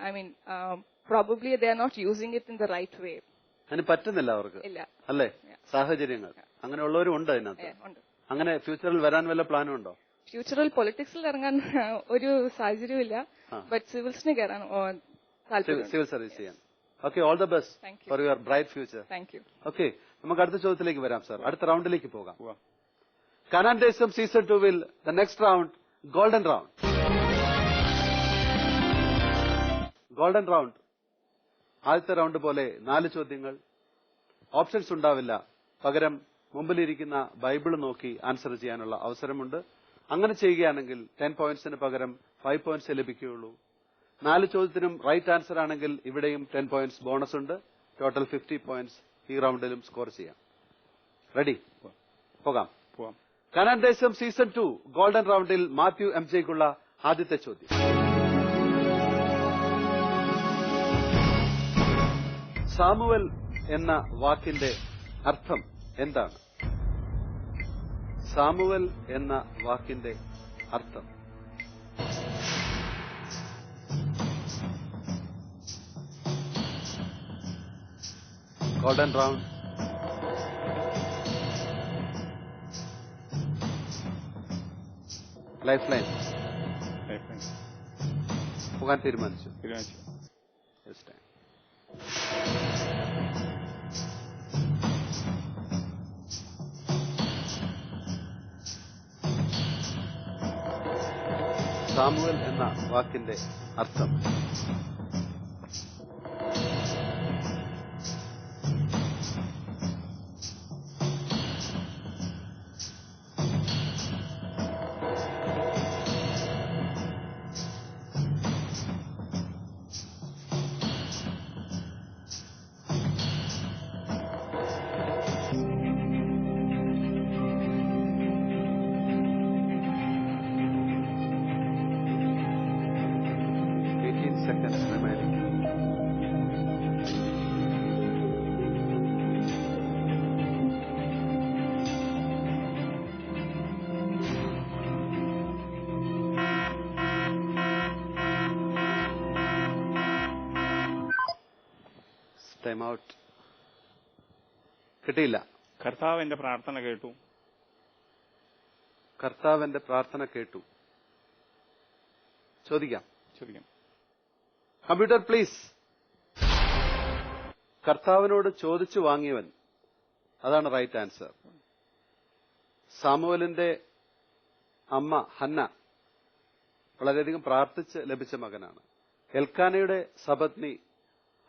I mean probably they are not using it in the right way. അതിന് പറ്റുന്നില്ല അവർക്ക്, ഇല്ല അല്ലേ? സാഹചര്യങ്ങൾ അങ്ങനെയുള്ളവരും ഉണ്ട് അതിനകത്ത്. അങ്ങനെ ഫ്യൂച്ചറിൽ വരാൻ വല്ല പ്ലാനും ഉണ്ടോ? ഫ്യൂച്ചറിൽ പൊളിറ്റിക്സിൽ ഇറങ്ങാൻ ഒരു സാഹചര്യമില്ല, ബട്ട് സിവിൽസിന് കയറാൻ താല്പര്യം, സിവിൽ സർവീസ് ചെയ്യാൻ. Okay, all the best for your bright future. Thank you. Okay, നമുക്ക് അടുത്ത ചോദ്യത്തിലേക്ക് വരാം സാർ. അടുത്ത റൗണ്ടിലേക്ക് പോകാം. Canaan Desham season 2 the next round golden round. Golden round ആദ്യത്തെ റൗണ്ട് പോലെ 4 ചോദ്യങ്ങൾ. ഓപ്ഷൻസ് ഉണ്ടാവില്ല, പകരം മുമ്പിലിരിക്കുന്ന ബൈബിൾ നോക്കി ആൻസർ ചെയ്യാനുള്ള അവസരമുണ്ട്. അങ്ങനെ ചെയ്യുകയാണെങ്കിൽ 10 പോയിന്റ്സിന് പകരം 5 പോയിന്റ്സ് ലഭിക്കുകയുള്ളൂ. 4 ചോദ്യത്തിനും റൈറ്റ് ആൻസർ ആണെങ്കിൽ ഇവിടെയും 10 പോയിന്റ്സ് ബോണസ് ഉണ്ട്. ടോട്ടൽ 50 പോയിന്റ്സ് ഈ റൗണ്ടിലും സ്കോർ ചെയ്യാം. റെഡി? പോകാം. കനാൻ ദേശം സീസൺ 2 ഗോൾഡൻ റൗണ്ടിൽ മാത്യു MJ ക്കുള്ള ആദ്യത്തെ ചോദ്യം. സാമുവൽ എന്ന വാക്കിന്റെ അർത്ഥം എന്താണ്? സാമുവൽ എന്ന വാക്കിന്റെ അർത്ഥം. Golden round. ലൈഫ് ലൈൻ പോകാൻ തീരുമാനിച്ചു. സാമുവൽ എന്ന വാക്കിന്റെ അർത്ഥം. Seconds remaining. Time out. കിട്ടിയില്ല. കർത്താവിന്റെ പ്രാർത്ഥന കേട്ടു. കർത്താവിന്റെ പ്രാർത്ഥന കേട്ടു. ചോദിക്കാം. Computer please. കർത്താവിനോട് ചോദിച്ചു വാങ്ങിയവൻ, അതാണ് റൈറ്റ് ആൻസർ. സാമുവലിന്റെ അമ്മ ഹന്ന വളരെയധികം പ്രാർത്ഥിച്ച് ലഭിച്ച മകനാണ്. എൽക്കാനയുടെ സപത്നി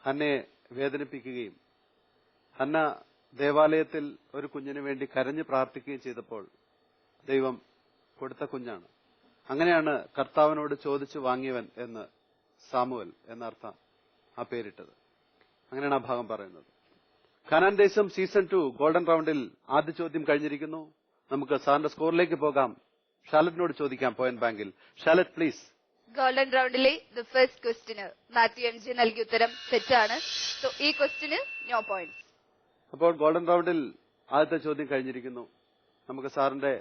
ഹന്നയെ വേദനിപ്പിക്കുകയും ഹന്ന ദേവാലയത്തിൽ ഒരു കുഞ്ഞിനു വേണ്ടി കരഞ്ഞു പ്രാർത്ഥിക്കുകയും ചെയ്തപ്പോൾ ദൈവം കൊടുത്ത കുഞ്ഞാണ്. അങ്ങനെയാണ് കർത്താവിനോട് ചോദിച്ചു വാങ്ങിയവൻ എന്ന് സാമുവൽ എന്നർത്ഥം ആ പേരിട്ടത്. അങ്ങനെയാണ് ആ ഭാഗം പറയുന്നത്. കനാൻ ദേശം സീസൺ 2 ഗോൾഡൻ റൗണ്ടിൽ ആദ്യ ചോദ്യം കഴിഞ്ഞിരിക്കുന്നു. നമുക്ക് സാറിന്റെ സ്കോറിലേക്ക് പോകാം. ഷാലറ്റിനോട് ചോദിക്കാം പോയിന്റ് ബാങ്കിൽ. ഷാലറ്റ് പ്ലീസ്. ഗോൾഡൻ റൗണ്ടിലെ ദ ഫസ്റ്റ് ക്വസ്റ്റിന് മാത്യു MJ നൽകിയ ഉത്തരം തെറ്റാണ്. സോ ഈ ക്വസ്റ്റിന് നോ പോയിന്റ്സ്. അപ്പോൾ ഗോൾഡൻ റൗണ്ടിൽ ആദ്യത്തെ ചോദ്യം കഴിഞ്ഞിരിക്കുന്നു. നമുക്ക് സാറിന്റെ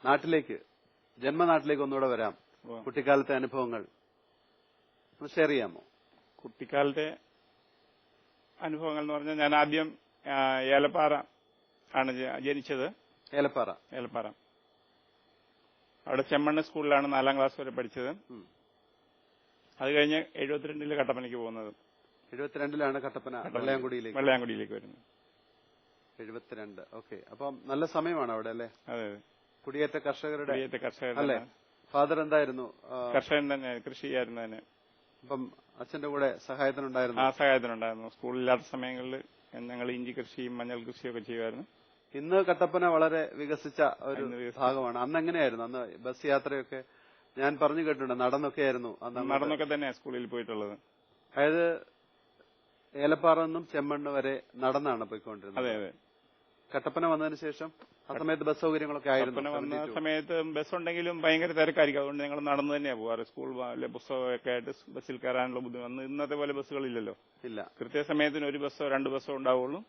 നാട്ടിലേക്ക്, ജന്മനാട്ടിലേക്ക് ഒന്നുകൂടെ വരാം. കുട്ടിക്കാലത്തെ അനുഭവങ്ങൾ ഷെയർ ചെയ്യാമോ? കുട്ടിക്കാലത്തെ അനുഭവങ്ങൾ എന്ന് പറഞ്ഞാൽ ഞാൻ ആദ്യം ഏലപ്പാറ ആണ് ജനിച്ചത്. ഏലപ്പാറ. അവിടെ ചെമ്മണ്ണ് സ്കൂളിലാണ് 4ാം ക്ലാസ് വരെ പഠിച്ചത്. അത് കഴിഞ്ഞ് 72 കട്ടപ്പനയ്ക്ക് പോകുന്നത്. 72 കട്ടപ്പന വെള്ളയാംകുടിയിലേക്ക് വരുന്നത്. 72. ഓക്കെ. അപ്പം നല്ല സമയമാണ് അവിടെ അല്ലേ? അതെ. കുടിയേറ്റ കർഷകരുടെ അല്ലേ? ഫാദർ എന്തായിരുന്നു? കർഷകൻ തന്നെ, കൃഷി ചെയ്യായിരുന്നു തന്നെ. അപ്പം അച്ഛന്റെ കൂടെ സഹായത്തിനുണ്ടായിരുന്നു? ആ, സഹായത്തിനുണ്ടായിരുന്നു. സ്കൂളില്ലാത്ത സമയങ്ങളിൽ ഞങ്ങൾ ഇഞ്ചി കൃഷിയും മഞ്ഞൾ കൃഷിയൊക്കെ ചെയ്യുമായിരുന്നു. ഇന്ന് കട്ടപ്പന വളരെ വികസിച്ച ഒരു ഭാഗമാണ്. അന്ന് എങ്ങനെയായിരുന്നു? അന്ന് ബസ് യാത്രയൊക്കെ ഞാൻ പറഞ്ഞു കേട്ടിട്ടുണ്ട്, നടന്നൊക്കെ ആയിരുന്നു അന്ന്. നടന്നൊക്കെ തന്നെയാണ് സ്കൂളിൽ പോയിട്ടുള്ളത്. അതായത് ഏലപ്പാറ നിന്നും ചെമ്മണ്ണ് വരെ നടന്നാണ് പോയിക്കൊണ്ടിരുന്നത്. അതെ അതെ. കട്ടപ്പന വന്നതിന് ശേഷം ആ സമയത്ത് ബസ് സൗകര്യങ്ങളൊക്കെ ആയിരുന്നു? കട്ടപ്പന വന്ന സമയത്ത് ബസ് ഉണ്ടെങ്കിലും ഭയങ്കര തിരക്കായിരിക്കും. അതുകൊണ്ട് ഞങ്ങൾ നടന്നു തന്നെയാണ് പോവാറ്. സ്കൂൾ പുസ്തകമൊക്കെ ആയിട്ട് ബസ്സിൽ കയറാനുള്ള ബുദ്ധിമുട്ട്. ഇന്നത്തെ പോലെ ബസ്സുകളില്ലല്ലോ. ഇല്ല. കൃത്യസമയത്തിന് ഒരു ബസ്സോ 2 ബസ്സോ ഉണ്ടാവുള്ളൂ.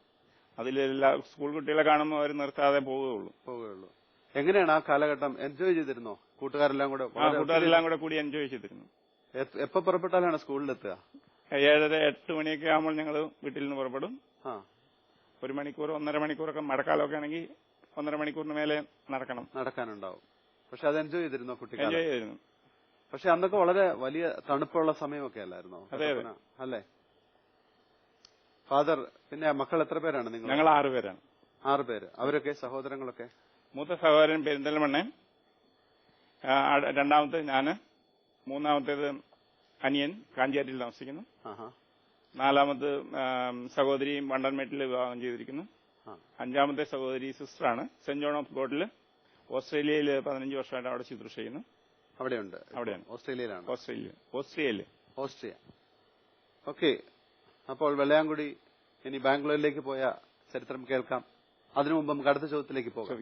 അതിലെല്ലാ സ്കൂൾ കുട്ടികളെ കാണുമ്പോൾ അവർ നിർത്താതെ പോവുകയുള്ളൂ. എങ്ങനെയാണ് ആ കാലഘട്ടം എൻജോയ് ചെയ്തിരുന്നോ? കൂട്ടുകാരെല്ലാം കൂടെ കൂടി എൻജോയ് ചെയ്തിരുന്നു. എപ്പോ പുറപ്പെട്ടാലാണ് സ്കൂളിലെത്തുക? 7:30-8 മണിയൊക്കെ ആകുമ്പോൾ ഞങ്ങൾ വീട്ടിൽ നിന്ന് പുറപ്പെടും. 1 മണിക്കൂർ 1.5 മണിക്കൂറൊക്കെ മഴക്കാലമൊക്കെ ആണെങ്കിൽ 1.5 മണിക്കൂറിന് മേലെ നടക്കാനുണ്ടാവും. പക്ഷെ അത് എൻജോയ് ചെയ്തിരുന്നോ കുട്ടികൾ? എൻജോയ് ചെയ്തിരുന്നു. പക്ഷെ അന്നൊക്കെ വളരെ വലിയ തണുപ്പുള്ള സമയമൊക്കെ അല്ലായിരുന്നോ? അതെ അല്ലേ ഫാദർ? പിന്നെ മക്കൾ എത്ര പേരാണ് നിങ്ങൾ? ഞങ്ങൾ 6 പേരാണ്. 6 പേര്. അവരൊക്കെ സഹോദരങ്ങളൊക്കെ? മൂത്ത സഹോദരൻ പെരിന്തൽമണ്ണ, രണ്ടാമത്തെ ഞാന്, മൂന്നാമത്തേത് അനിയൻ കാഞ്ചേരിയിൽ താമസിക്കുന്നു, 4ാമത് സഹോദരി വണ്ടൻമേട്ടിൽ വിവാഹം ചെയ്തിരിക്കുന്നു, 5ാമത്തെ സഹോദരി സിസ്റ്ററാണ്, സെന്റ് ജോൺ ഓഫ് ഗോഡില് ഓസ്ട്രേലിയയിൽ 15 വർഷമായിട്ട് അവിടെ ശുശ്രൂഷ ചെയ്യുന്നു. അവിടെയാണ്. ഓസ്ട്രേലിയയിലാണ്? ഓസ്ട്രിയ. ഓക്കെ. അപ്പോൾ വെള്ളയാങ്കുടി ഇനി ബാംഗ്ലൂരിലേക്ക് പോയ ചരിത്രം കേൾക്കാം. അതിനു മുമ്പ് നമുക്ക് അടുത്ത ചോദ്യത്തിലേക്ക് പോകാം.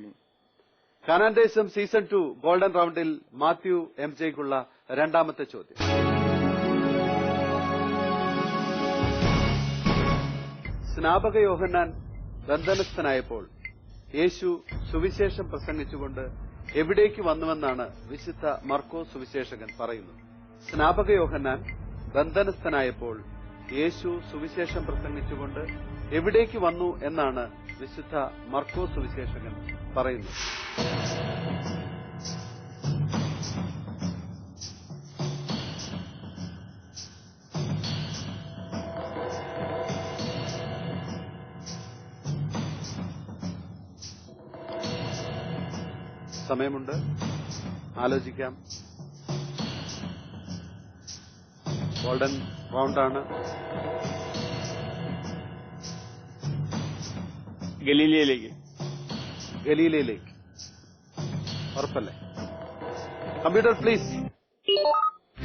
കാനാൻ ദേശം സീസൺ 2 ഗോൾഡൻ റൌണ്ടിൽ മാത്യു MJക്കുള്ള 2ാമത്തെ ചോദ്യം. സ്നാപക യോഹന്നാൻ ബന്ധനസ്ഥനായപ്പോൾ യേശു സുവിശേഷം പ്രസംഗിച്ചുകൊണ്ട് എവിടേക്ക് വന്നുവെന്നാണ് വിശുദ്ധ മർക്കോസ് സുവിശേഷകൻ പറയുന്നത്? സ്നാപക യോഹന്നാൻ ബന്ധനസ്ഥനായപ്പോൾ യേശു സുവിശേഷം പ്രസംഗിച്ചുകൊണ്ട് എവിടേക്ക് വന്നു എന്നാണ് വിശുദ്ധ മർക്കോസ് സുവിശേഷകൻ പറയുന്നത്? സമയമുണ്ട്, ആലോചിക്കാം. ഗോൾഡൻ റൗണ്ടാണ്. ഗലീലയിലേക്ക് ഉറപ്പല്ലേ? Computer please.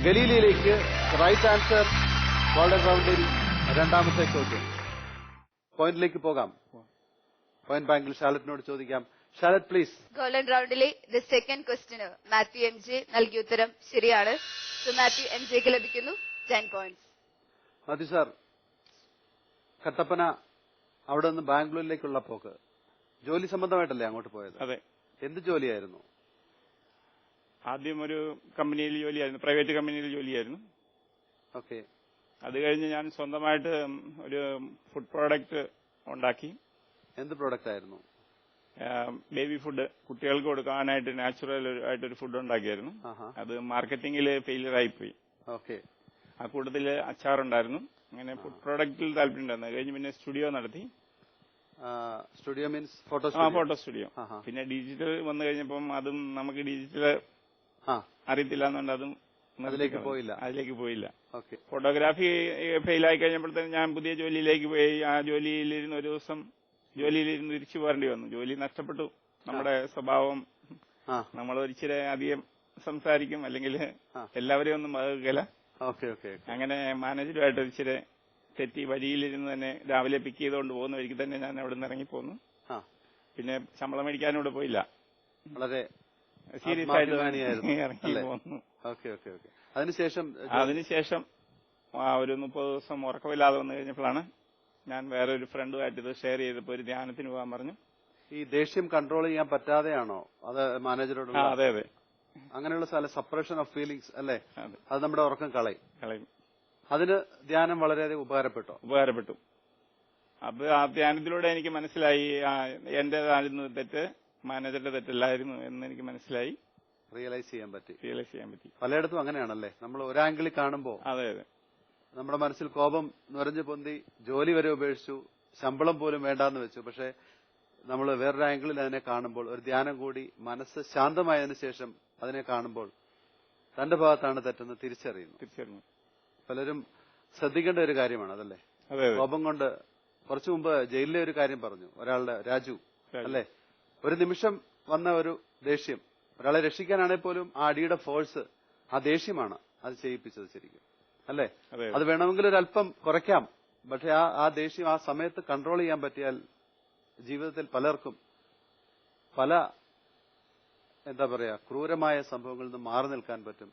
ഗലീലയിലേക്ക് റൈറ്റ് ആൻസർ. ഗോൾഡൻ റൗണ്ടിൽ 2ാമത്തെ ചോദ്യം. പോയിന്റിലേക്ക് പോകാം. പോയിന്റ് ബാങ്കിൽ ഷാലറ്റിനോട് ചോദിക്കാം. ഷാലറ്റ് പ്ലീസ്. ഗോൾഡൻ റൗണ്ടിലെ ദ സെക്കൻഡ് ക്വസ്റ്റിന് മാത്യു MJ നൽകിയ ഉത്തരം ശരിയാണ്. മാത്യു MJക്ക് ലഭിക്കുന്നു 10 പോയിന്റ്സ്. മാത്യു സാർ, കട്ടപ്പന അവിടെ നിന്ന് ബാംഗ്ലൂരിലേക്കുള്ള പോക്ക് ജോലി സംബന്ധമായിട്ടല്ലേ അങ്ങോട്ട് പോയത്? അതെ. എന്ത് ജോലിയായിരുന്നു? ആദ്യം ഒരു കമ്പനിയിൽ ജോലിയായിരുന്നു, പ്രൈവറ്റ് കമ്പനിയിൽ ജോലിയായിരുന്നു. ഓക്കെ. അത് കഴിഞ്ഞ് ഞാൻ സ്വന്തമായിട്ട് ഒരു ഫുഡ് പ്രോഡക്റ്റ് ഉണ്ടാക്കി. എന്ത് പ്രോഡക്റ്റ് ആയിരുന്നു? ബേബി ഫുഡ്, കുട്ടികൾക്ക് കൊടുക്കാനായിട്ട് നാച്ചുറൽ ആയിട്ടൊരു ഫുഡ് ഉണ്ടാക്കിയായിരുന്നു. അത് മാർക്കറ്റിംഗിൽ ഫെയിലിയർ ആയിപ്പോയി. ഓക്കെ. ആ കൂട്ടത്തിൽ അച്ചാറുണ്ടായിരുന്നു. അങ്ങനെ ഫുഡ് പ്രോഡക്റ്റിൽ താല്പര്യമുണ്ടായിരുന്നു. കഴിഞ്ഞ് പിന്നെ സ്റ്റുഡിയോ നടത്തി. Studio means photo studio. പിന്നെ ഡിജിറ്റൽ വന്നു കഴിഞ്ഞപ്പം അതും നമുക്ക് ഡിജിറ്റൽ അറിയത്തില്ല എന്നുകൊണ്ട് അതും അതിലേക്ക് പോയില്ല. ഫോട്ടോഗ്രാഫി ഫെയിലായി കഴിഞ്ഞപ്പോഴത്തേന് ഞാൻ പുതിയ ജോലിയിലേക്ക് പോയി. ആ ജോലിയിലിരുന്ന് ഒരു ദിവസം ജോലിയിലിരുന്ന് തിരിച്ചു പോരേണ്ടി വന്നു. ജോലി നഷ്ടപ്പെട്ടു. നമ്മുടെ സ്വഭാവം, നമ്മൾ ഒരിച്ചിരി അധികം സംസാരിക്കും, അല്ലെങ്കിൽ എല്ലാവരെയും ഒന്നും കേൾക്കില്ല. അങ്ങനെ മാനേജറുമായിട്ട് ഒരിച്ചിരി തെറ്റി വഴിയിലിരുന്ന് തന്നെ രാവിലെ പിക്ക് ചെയ്തുകൊണ്ട് പോകുന്ന വഴിക്ക് തന്നെ ഞാൻ അവിടെ നിന്ന് ഇറങ്ങിപ്പോന്നു. പിന്നെ ശമ്പളം മേടിക്കാനും ഇവിടെ പോയില്ല. വളരെ സീരിയസ് ആയിട്ട് ഇറങ്ങി പോന്നു. അതിനുശേഷം ഒരു 30 ദിവസം ഉറക്കമില്ലാതെ വന്നു കഴിഞ്ഞപ്പോഴാണ് ഞാൻ വേറെ ഒരു ഫ്രണ്ടുമായിട്ട് ഇത് ഷെയർ ചെയ്തപ്പോൾ ഒരു ധ്യാനത്തിന് പോകാൻ പറഞ്ഞു. ഈ ദേഷ്യം കൺട്രോൾ ചെയ്യാൻ പറ്റാതെയാണോ അത് മാനേജറോട്? അതെ. അങ്ങനെയുള്ള സപ്പറേഷൻ ഓഫ് ഫീലിംഗ്സ് അല്ലേ? അത് നമ്മുടെ ഉറക്കം കളയും. അതിന് ധ്യാനം വളരെയധികം ഉപകാരപ്പെട്ടു. അപ്പൊ ആ ധ്യാനത്തിലൂടെ എനിക്ക് മനസ്സിലായി എന്റേതായിരുന്നു തെറ്റ്, മാനേജറുടെ തെറ്റല്ലായിരുന്നു എന്ന് എനിക്ക് മനസ്സിലായി. റിയലൈസ് ചെയ്യാൻ പറ്റി. പലയിടത്തും അങ്ങനെയാണല്ലേ, നമ്മൾ ഒരാംഗിളിൽ കാണുമ്പോൾ നമ്മുടെ മനസ്സിൽ കോപം നുരഞ്ഞു പൊന്തി ജോലി വരെ ഉപേക്ഷിച്ചു, ശമ്പളം പോലും വേണ്ടാന്ന് വെച്ചു. പക്ഷെ നമ്മൾ വേറൊരു ആംഗിളിൽ അതിനെ കാണുമ്പോൾ, ഒരു ധ്യാനം കൂടി മനസ്സ് ശാന്തമായതിനു ശേഷം അതിനെ കാണുമ്പോൾ തന്റെ ഭാഗത്താണ് തെറ്റെന്ന് തിരിച്ചറിയുന്നു. തിരിച്ചറിഞ്ഞു. പലരും ശ്രദ്ധിക്കേണ്ട ഒരു കാര്യമാണ് അതല്ലേ. അതെ അതെ. കോപം കൊണ്ട് കുറച്ചു മുമ്പ് ജയിലിലെ ഒരു കാര്യം പറഞ്ഞു, ഒരാളുടെ രാജു അല്ലെ, ഒരു നിമിഷം വന്ന ഒരു ദേഷ്യം, ഒരാളെ രക്ഷിക്കാനാണെങ്കിൽ പോലും ആ അടിയുടെ ഫോഴ്സ്, ആ ദേഷ്യമാണ് അത് ചെയ്യിപ്പിച്ചത് ശരിക്കും അല്ലെ. അത് വേണമെങ്കിൽ ഒരു അല്പം കുറയ്ക്കാം, പക്ഷെ ആ ദേഷ്യം ആ സമയത്ത് കൺട്രോൾ ചെയ്യാൻ പറ്റിയാൽ ജീവിതത്തിൽ പലർക്കും പല എന്താ പറയാ ക്രൂരമായ സംഭവങ്ങളിൽ നിന്ന് മാറി നിൽക്കാൻ പറ്റും.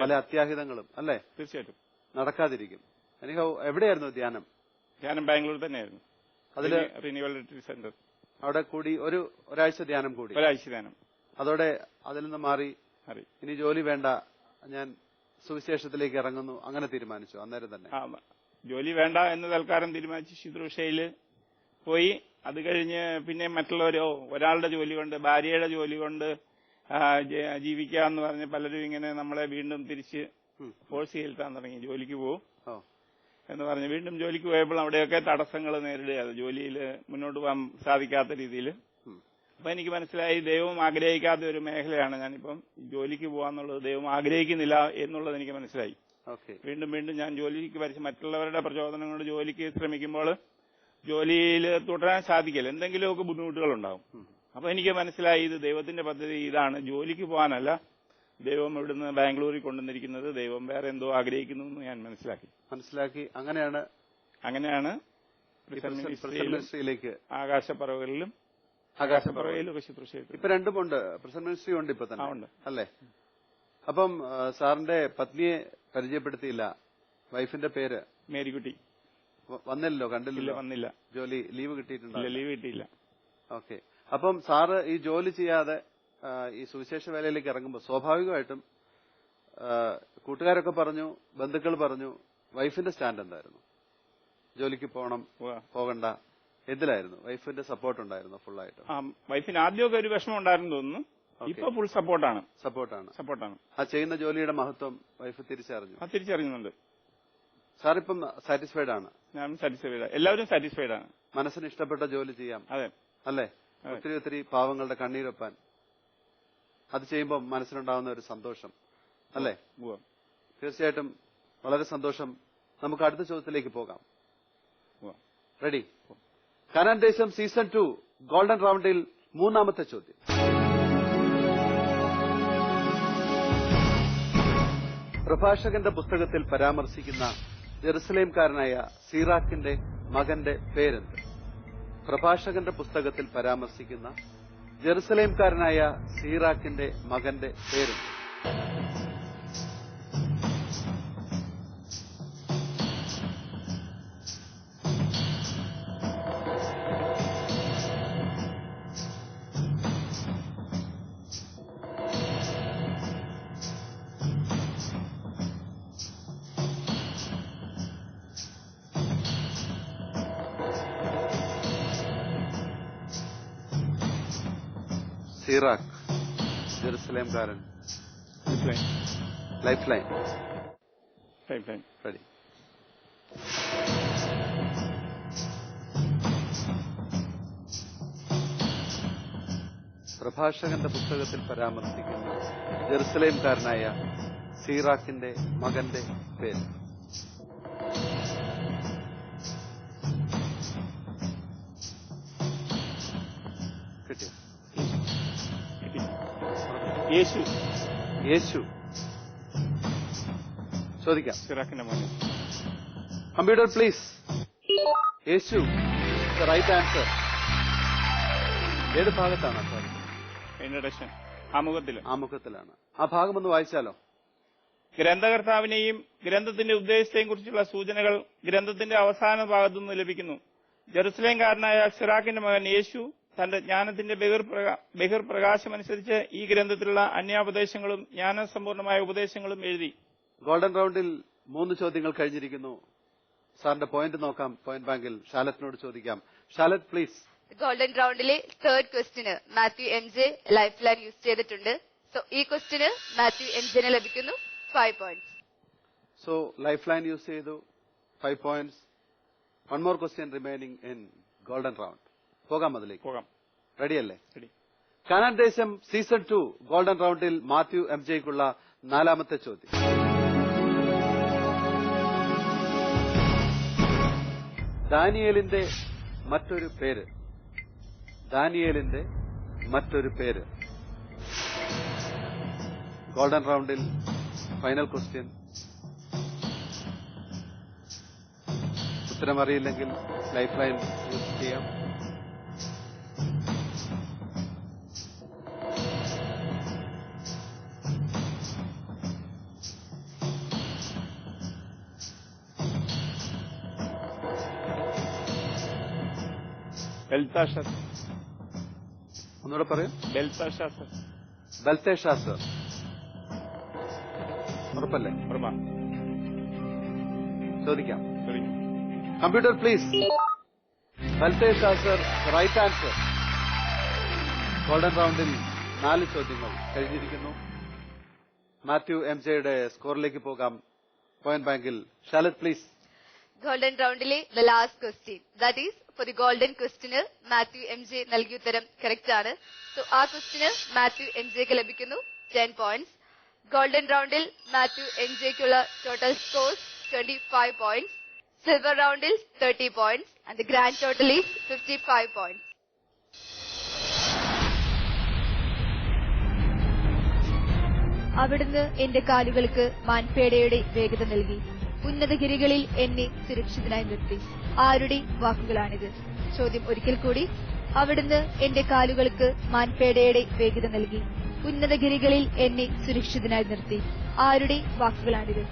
പല അത്യാഹിതങ്ങളും അല്ലെ തീർച്ചയായിട്ടും നടക്കാതിരിക്കും. എനിക്ക് എവിടെയായിരുന്നു ധ്യാനം? ധ്യാനം ബാംഗ്ലൂർ തന്നെയായിരുന്നു. അതില് റിന്യൂവൽ റിട്രീറ്റ് സെന്റർ. അവിടെ കൂടി ഒരാഴ്ച ധ്യാനം കൂടി. ഒരാഴ്ച ധ്യാനം. അതോടെ അതിൽ നിന്ന് മാറി ഇനി ജോലി വേണ്ട, ഞാൻ സുവിശേഷത്തിലേക്ക് ഇറങ്ങുന്നു, അങ്ങനെ തീരുമാനിച്ചു അന്നേരം തന്നെ? ജോലി വേണ്ട എന്ന് തൽക്കാലം തീരുമാനിച്ച് ശുശ്രൂഷയില് പോയി. അത് കഴിഞ്ഞ് പിന്നെ ഒരാളുടെ ജോലി കൊണ്ട്, ഭാര്യയുടെ ജോലി കൊണ്ട് ജീവിക്കാന്ന് പറഞ്ഞ് പലരും ഇങ്ങനെ നമ്മളെ വീണ്ടും തിരിച്ച് ഫോഴ്സ് ചെയ്താൻ തുടങ്ങി. ജോലിക്ക് പോകും എന്ന് പറഞ്ഞ് വീണ്ടും ജോലിക്ക് പോയപ്പോൾ അവിടെയൊക്കെ തടസ്സങ്ങൾ നേരിടുകയാണ്, ജോലിയിൽ മുന്നോട്ട് പോകാൻ സാധിക്കാത്ത രീതിയിൽ. അപ്പൊ എനിക്ക് മനസ്സിലായി ദൈവം ആഗ്രഹിക്കാത്ത ഒരു മേഖലയാണ് ഞാനിപ്പം ജോലിക്ക് പോകാന്നുള്ളത്. ദൈവം ആഗ്രഹിക്കുന്നില്ല എന്നുള്ളത് എനിക്ക് മനസ്സിലായി. വീണ്ടും വീണ്ടും ഞാൻ ജോലിക്ക് മറ്റുള്ളവരുടെ പ്രചോദനം കൊണ്ട് ജോലിക്ക് ശ്രമിക്കുമ്പോൾ ജോലിയിൽ തുടരാൻ സാധിക്കില്ല, എന്തെങ്കിലുമൊക്കെ ബുദ്ധിമുട്ടുകളുണ്ടാവും. അപ്പൊ എനിക്ക് മനസ്സിലായി ഇത് ദൈവത്തിന്റെ പദ്ധതി ഇതാണ്, ജോലിക്ക് പോകാനല്ല ദൈവം ഇവിടുന്ന് ബാംഗ്ലൂരിൽ കൊണ്ടുവന്നിരിക്കുന്നത്, ദൈവം വേറെ എന്തോ ആഗ്രഹിക്കുന്നു എന്ന് ഞാൻ മനസ്സിലാക്കി. അങ്ങനെയാണ് മിനിസ്ട്രിയിലേക്ക് ആകാശപ്പറവുകളിലും ഒക്കെ ശുശ്രൂഷ. ഇപ്പൊ രണ്ടുമുണ്ട്, പ്രസന്റ് മിനിസ്ട്രി ഉണ്ട് ഇപ്പൊ തന്നെ അല്ലേ. അപ്പം സാറിന്റെ പത്നിയെ പരിചയപ്പെടുത്തിയില്ല, വൈഫിന്റെ പേര് മേരിക്കുട്ടി. വന്നില്ലല്ലോ, കണ്ടില്ലല്ലോ? വന്നില്ല. ജോലി ലീവ് കിട്ടിയിട്ടുണ്ടോ? ലീവ് കിട്ടിയില്ല. ഓക്കെ. അപ്പം സാറ് ഈ ജോലി ചെയ്യാതെ ഈ സുവിശേഷ വേലയിലേക്ക് ഇറങ്ങുമ്പോൾ സ്വാഭാവികമായിട്ടും കൂട്ടുകാരൊക്കെ പറഞ്ഞു, ബന്ധുക്കൾ പറഞ്ഞു, വൈഫിന്റെ സ്റ്റാൻഡ് എന്തായിരുന്നു? ജോലിക്ക് പോകണ്ട എന്തിലായിരുന്നു? വൈഫിന്റെ സപ്പോർട്ട് ഉണ്ടായിരുന്നു ഫുള്ളായിട്ട്? വൈഫിന് ആദ്യമൊക്കെ ഒരു വിഷമം ഉണ്ടായിരുന്നു തോന്നുന്നു, ഇപ്പൊ ഫുൾ സപ്പോർട്ടാണ്. ആ ചെയ്യുന്ന ജോലിയുടെ മഹത്വം വൈഫ് തിരിച്ചറിയുന്നുണ്ട്. സാറിപ്പം സാറ്റിസ്ഫൈഡ് ആണ്? ഞാൻ സാറ്റിസ്ഫൈഡ്, എല്ലാവരും സാറ്റിസ്ഫൈഡ് ആണ്. മനസ്സിന് ഇഷ്ടപ്പെട്ട ജോലി ചെയ്യാം. അതെ അല്ലേ? ഒത്തിരി പാവങ്ങളുടെ കണ്ണീരൊപ്പാൻ അത് ചെയ്യുമ്പോൾ മനസ്സിലുണ്ടാവുന്ന ഒരു സന്തോഷം അല്ലേ? തീർച്ചയായിട്ടും വളരെ സന്തോഷം. നമുക്ക് അടുത്ത ചോദ്യത്തിലേക്ക് പോകാം. Ready? Canaan Desham season 2 golden റൗണ്ടിൽ മൂന്നാമത്തെ ചോദ്യം. പ്രഭാഷകന്റെ പുസ്തകത്തിൽ പരാമർശിക്കുന്ന ജെറുസലേംകാരനായ സീറാക്കിന്റെ മകന്റെ പേരെന്ത്? പ്രഭാഷകന്റെ പുസ്തകത്തിൽ പരാമർശിക്കുന്ന ജെറുസലേംകാരനായ സീറാക്കിന്റെ മകന്റെ പേരെന്ത്? സിറാഖ്, ജെറുസലേംകാരൻ. Life line. റെഡി? പ്രഭാഷകന്റെ പുസ്തകത്തിൽ പരാമർശിക്കുന്ന ജെറുസലേംകാരനായ സീറാക്കിന്റെ മകന്റെ പേര്? കിട്ടിയോ? യേശു. ചോദിക്കാം. സിറാക്കിന്റെ മോനെ. Computer please. Yesu right answer. ഏത് ഭാഗത്താണ് സാർ? ഇൻട്രൊഡക്ഷൻ. ആമുഖത്തിലാണ്. ആ ഭാഗം ഒന്ന് വായിച്ചാലോ? ഗ്രന്ഥകർത്താവിനെയും ഗ്രന്ഥത്തിന്റെ ഉദ്ദേശത്തെയും കുറിച്ചുള്ള സൂചനകൾ ഗ്രന്ഥത്തിന്റെ അവസാന ഭാഗത്തുനിന്ന് ലഭിക്കുന്നു. ജെറുസലേംകാരനായ സിറാക്കിന്റെ മകൻ യേശു തന്റെ ജ്ഞാനത്തിന്റെ ബഹിർപ്രകാശമനുസരിച്ച് ഈ ഗ്രന്ഥത്തിലുള്ള അന്യാപദേശങ്ങളും ജ്ഞാനസമ്പൂർണമായ ഉപദേശങ്ങളും എഴുതി. ഗോൾഡൻ റൗണ്ടിൽ 3 ചോദ്യങ്ങൾ കഴിഞ്ഞിരിക്കുന്നു. സാറിന്റെ പോയിന്റ് നോക്കാം. പോയിന്റ് ബാങ്കിൽ ഷാലറ്റിനോട് ചോദിക്കാം. ഷാലറ്റ് പ്ലീസ്. ഗോൾഡൻ റൗണ്ടിലെ 3rd ക്വസ്റ്റിന് Mathew MJ life line use ചെയ്തിട്ടുണ്ട്. സോ ഈ ക്വസ്റ്റിന് മാത്യു MJന് ലഭിക്കുന്നു 5 points. So life line use ചെയ്തു 5 points. 1 more question remaining in golden round. പോകാം അതിലേക്ക്. റെഡിയല്ലേ? Ready. Canaan Desham season 2 golden റൗണ്ടിൽ മാത്യു MJക്കുള്ള നാലാമത്തെ ചോദ്യം. ദാനിയേലിന്റെ മറ്റൊരു പേര്. ദാനിയേലിന്റെ മറ്റൊരു പേര്. ഗോൾഡൻ റൗണ്ടിൽ ഫൈനൽ ക്വസ്റ്റ്യൻ. ഉത്തരം അറിയില്ലെങ്കിൽ ലൈഫ് ലൈൻ യൂസ് ചെയ്യാം. ബെൽത്താഷാർ. ഒന്നുകൂടെ പറയൂ. ബെൽത്താഷാർ. ബെൽത്തേഷാസർ. ഉറപ്പല്ലേ? ഉറപ്പാണ്. ചോദിക്കാം. Computer please. ബെൽത്തേഷാസർ റൈറ്റ് ആൻസർ. ഗോൾഡൻ റൗണ്ടിൽ 4 ചോദ്യങ്ങൾ കഴിഞ്ഞിരിക്കുന്നു. മാത്യു MJയുടെ സ്കോറിലേക്ക് പോകാം. പോയിന്റ് ബാങ്കിൽ ഷാലറ്റ് പ്ലീസ്. ഗോൾഡൻ റൗണ്ടിലെ the last question, that is for the golden ക്വസ്റ്റിന് മാത്യു MJ നൽകിയ ഉത്തരം കറക്റ്റ് ആണ്. സോ ആ ക്വസ്റ്റിന് മാത്യു MJക്ക് ലഭിക്കുന്നു 10 പോയിന്റ്സ്. ഗോൾഡൻ റൗണ്ടിൽ മാത്യു MJക്കുള്ള ടോട്ടൽ സ്കോർസ് 25 പോയിന്റ്സ്. സിൽവർ റൗണ്ടിൽ 30 points and the grand total is 55 points. അവിടുന്ന് എന്റെ കാലുകൾക്ക് മാൻപേടയുടെ വേഗത നൽകി, ഉന്നതഗിരികളിൽ എന്നെ സുരക്ഷിതനായി നിർത്തി. ആരുടെ വാക്കുകളാണിത്? ചോദ്യം ഒരിക്കൽ കൂടി. അവിടുന്ന് എന്റെ കാലുകൾക്ക് മാൻപേടയുടെ വേഗത നൽകി, ഉന്നതഗിരികളിൽ എന്നെ സുരക്ഷിതനായി നിർത്തി. ആരുടെ വാക്കുകളാണിത്?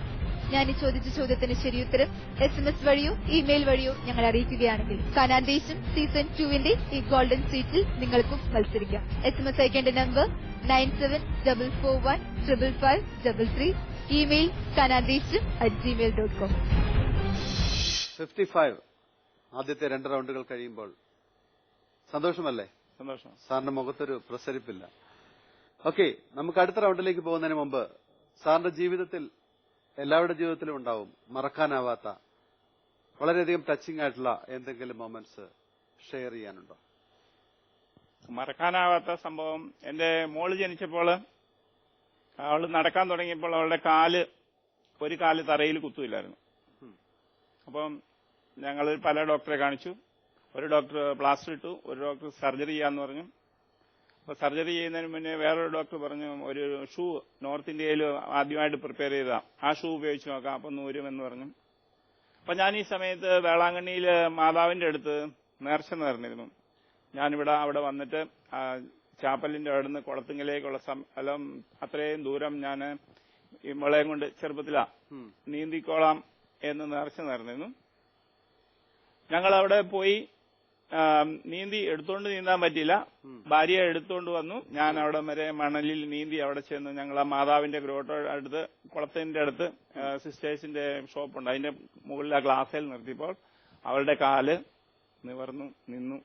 ഞാൻ ഈ ചോദിച്ച ചോദ്യത്തിന് ശരിയുത്തരം SMS വഴിയോ ഇമെയിൽ വഴിയോ ഞങ്ങൾ അറിയിക്കുകയാണെങ്കിൽ കനാൻദേശം സീസൺ 2 ഈ ഗോൾഡൻ സീറ്റിൽ നിങ്ങൾക്കും മത്സരിക്കാം. SMS അയക്കേണ്ട നമ്പർ 9744155533. Email kanandesham@gmail.com. 55. ആദ്യത്തെ 2 റൗണ്ടുകൾ കഴിയുമ്പോൾ സന്തോഷമല്ലേ? സന്തോഷം. സാറിന്റെ മുഖത്തൊരു പ്രസരിപ്പില്ല. ഓക്കെ, നമുക്ക് അടുത്ത റൗണ്ടിലേക്ക് പോകുന്നതിന് മുമ്പ് സാറിന്റെ ജീവിതത്തിൽ, എല്ലാവരുടെ ജീവിതത്തിലും ഉണ്ടാവും മറക്കാനാവാത്ത വളരെയധികം ടച്ചിങ് ആയിട്ടുള്ള എന്തെങ്കിലും മൊമെന്റ്സ് ഷെയർ ചെയ്യാനുണ്ടോ? മറക്കാനാവാത്ത സംഭവം, എന്റെ മോള് ജനിച്ചപ്പോൾ അവള് നടക്കാൻ തുടങ്ങിയപ്പോൾ അവളുടെ ഒരു കാല് തറയിൽ കുത്തുമില്ലായിരുന്നു. അപ്പം ഞങ്ങൾ പല ഡോക്ടറെ കാണിച്ചു. ഒരു ഡോക്ടർ പ്ലാസ്റ്റർ ഇട്ടു, ഒരു ഡോക്ടർ സർജറി ചെയ്യാന്ന് പറഞ്ഞു. അപ്പൊ സർജറി ചെയ്യുന്നതിന് മുന്നേ വേറൊരു ഡോക്ടർ പറഞ്ഞു, ഒരു ഷൂ നോർത്ത് ഇന്ത്യയിൽ ആദ്യമായിട്ട് പ്രിപ്പയർ ചെയ്താ, ആ ഷൂ ഉപയോഗിച്ച് നോക്കാം, അപ്പൊ നൂരുമെന്ന് പറഞ്ഞു. അപ്പൊ ഞാൻ ഈ സമയത്ത് വേളാങ്കണ്ണിയിൽ മാതാവിന്റെ അടുത്ത് നേർച്ച നേർന്നിരുന്നു. ഞാനിവിടെ അവിടെ വന്നിട്ട് ചാപ്പലിന്റെ അവിടെ നിന്ന് കുളത്തുങ്കലേക്കുള്ള സ്ഥലം അത്രയും ദൂരം ഞാൻ ഇവളെയും കൊണ്ട് ചെറുപ്പത്തിലാ നീന്തിക്കോളാം എന്ന് നേർച്ച നേർന്നിരുന്നു. ഞങ്ങൾ അവിടെ പോയി എടുത്തോണ്ട് നീന്താൻ പറ്റിയില്ല. ഭാര്യയെ എടുത്തോണ്ട് വന്നു. ഞാൻ അവിടെ വരെ മണലിൽ നീന്തി അവിടെ ചെന്ന് ഞങ്ങൾ ആ മാതാവിന്റെ ഗ്രോട്ടോ അടുത്ത്, കുളത്തിന്റെ അടുത്ത് സിസ്റ്റേഴ്സിന്റെ ഷോപ്പുണ്ട്, അതിന്റെ മുകളിൽ ആ ഗ്ലാസ്സിൽ നിർത്തിയപ്പോൾ അവളുടെ കാല് നിവർന്നു നിന്നു.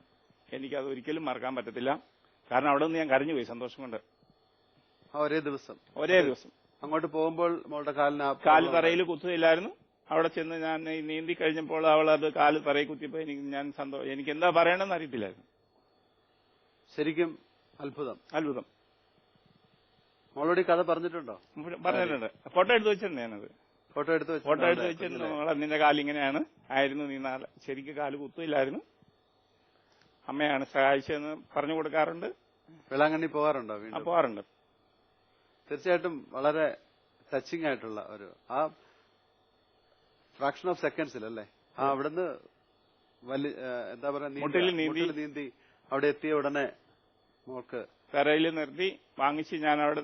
എനിക്കത് ഒരിക്കലും മറക്കാൻ പറ്റത്തില്ല. കാരണം അവിടെ നിന്ന് ഞാൻ കരഞ്ഞുപോയി സന്തോഷം കൊണ്ട്. ഒരേ ദിവസം അങ്ങോട്ട് പോകുമ്പോൾ കാല് തറയിൽ കുത്തുകയില്ലായിരുന്നു. അവിടെ ചെന്ന് ഞാൻ നീന്തി കഴിഞ്ഞപ്പോൾ അവൾ അത് കാല് തറയിൽ കുത്തിയപ്പോ എനിക്ക് എന്താ പറയണമെന്ന് അറിയത്തില്ലായിരുന്നു. ശരിക്കും അത്ഭുതം. മോളോട് കഥ പറഞ്ഞിട്ടുണ്ടോ? പറഞ്ഞിട്ടുണ്ട്. ഫോട്ടോ എടുത്ത് വെച്ചിട്ടുണ്ട് ഞാനത്. ഫോട്ടോ എടുത്ത് വെച്ചിട്ടുണ്ട്. മോളെ നിന്റെ കാലിങ്ങനെയാണ് ആയിരുന്നു, നീ ശരിക്കും കാല് കുത്തില്ലായിരുന്നു, അമ്മയാണ് സഹായിച്ചതെന്ന് പറഞ്ഞു കൊടുക്കാറുണ്ട്. വേളാങ്കണ്ണി പോകാറുണ്ടോ? പോകാറുണ്ട്. തീർച്ചയായിട്ടും വളരെ ടച്ചിങ് ആയിട്ടുള്ള ഒരു ആ ഫ്രാക്ഷൻ ഓഫ് സെക്കൻഡ്സിൽ അല്ലേ, അവിടുന്ന് എന്താ പറയാ നീന്തി അവിടെ എത്തിയ ഉടനെ മോൾക്ക് തറയിൽ നിർത്തി വാങ്ങിച്ച് ഞാൻ അവിടെ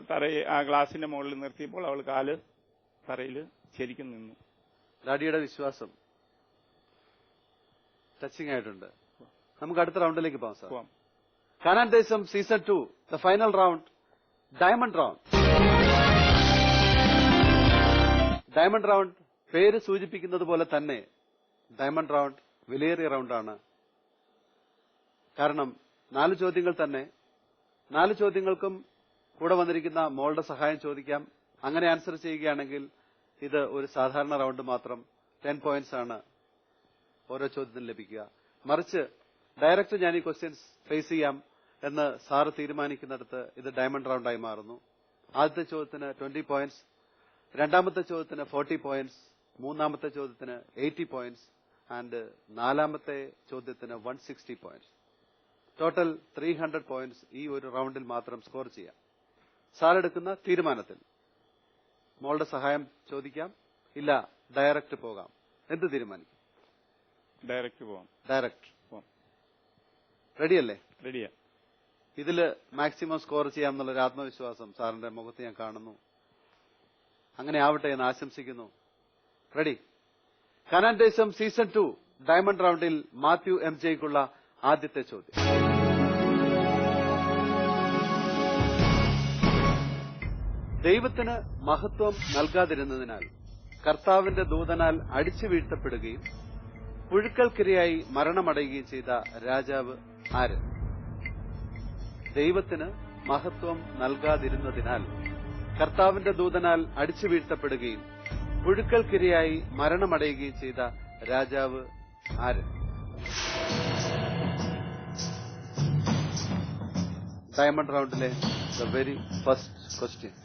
ആ ഗ്ലാസിന്റെ മുകളിൽ നിർത്തിയപ്പോൾ അവൾ കാല് തറയിൽ ശരിക്കും നിന്നു. ഡാഡിയുടെ വിശ്വാസം ടച്ചിങ് ആയിട്ടുണ്ട്. നമുക്ക് അടുത്ത റൗണ്ടിലേക്ക് പോകാം sir. Kanandesham season 2 the final round, diamond round. Diamond round പേര് സൂചിപ്പിക്കുന്നത് പോലെ തന്നെ ഡയമണ്ട് റൗണ്ട് വിലയേറിയ റൗണ്ടാണ്. കാരണം 4 ചോദ്യങ്ങൾ തന്നെ, 4 ചോദ്യങ്ങൾക്കും കൂടെ വന്നിരിക്കുന്ന മോളുടെ സഹായം ചോദിക്കാം. അങ്ങനെ ആൻസർ ചെയ്യുകയാണെങ്കിൽ ഇത് ഒരു സാധാരണ റൗണ്ട് മാത്രം. 10 പോയിന്റ്സ് ആണ് ഓരോ ചോദ്യത്തിനും ലഭിക്കുക. മറിച്ച് ഡയറക്റ്റ് ഞാൻ ഈ ക്വസ്റ്റ്യൻസ് ഫേസ് ചെയ്യാം എന്ന് സാറ് തീരുമാനിക്കുന്നിടത്ത് ഇത് ഡയമണ്ട് റൗണ്ടായി മാറുന്നു. ആദ്യത്തെ ചോദ്യത്തിന് 20 പോയിന്റ്സ്, രണ്ടാമത്തെ ചോദ്യത്തിന് 40 പോയിന്റ്സ്, മൂന്നാമത്തെ ചോദ്യത്തിന് 80 പോയിന്റ്സ് ആൻഡ് നാലാമത്തെ ചോദ്യത്തിന് 160 പോയിന്റ്സ്. ടോട്ടൽ 300 പോയിന്റ്സ് ഈ ഒരു റൌണ്ടിൽ മാത്രം സ്കോർ ചെയ്യാം. സാർ എടുക്കുന്ന തീരുമാനത്തിൽ മോളുടെ സഹായം ചോദിക്കാം, ഇല്ല ഡയറക്റ്റ് പോകാം. എന്ത് തീരുമാനിക്കും? ഡയറക്റ്റ് പോവാം. ഡയറക്റ്റ് റെഡിയല്ലേ? റെഡിയാ. ഇതില് മാക്സിമം സ്കോർ ചെയ്യാമെന്നുള്ളൊരു ആത്മവിശ്വാസം സാറിന്റെ മുഖത്ത് ഞാൻ കാണുന്നു. അങ്ങനെ ആവട്ടെ എന്ന് ആശംസിക്കുന്നു. Ready? Kanan Desham season 2 diamond റൌണ്ടിൽ മാത്യു MJക്കുള്ള ആദ്യത്തെ ചോദ്യം. ദൈവത്തിന് മഹത്വം നൽകാതിരുന്നതിനാൽ കർത്താവിന്റെ ദൂതനാൽ അടിച്ചു വീഴ്ത്തപ്പെടുകയും പുഴുക്കൽക്കിരയായി മരണമടയുകയും ചെയ്ത രാജാവ് ആര്? ദൈവത്തിന് മഹത്വം നൽകാതിരുന്നതിനാൽ കർത്താവിന്റെ ദൂതനാൽ അടിച്ചു വീഴ്ത്തപ്പെടുകയും പുഴുക്കൽക്കിരയായി മരണമടയുകയും ചെയ്ത രാജാവ് ആര്? ഡയമണ്ട് റൌണ്ടിലെ the very first question.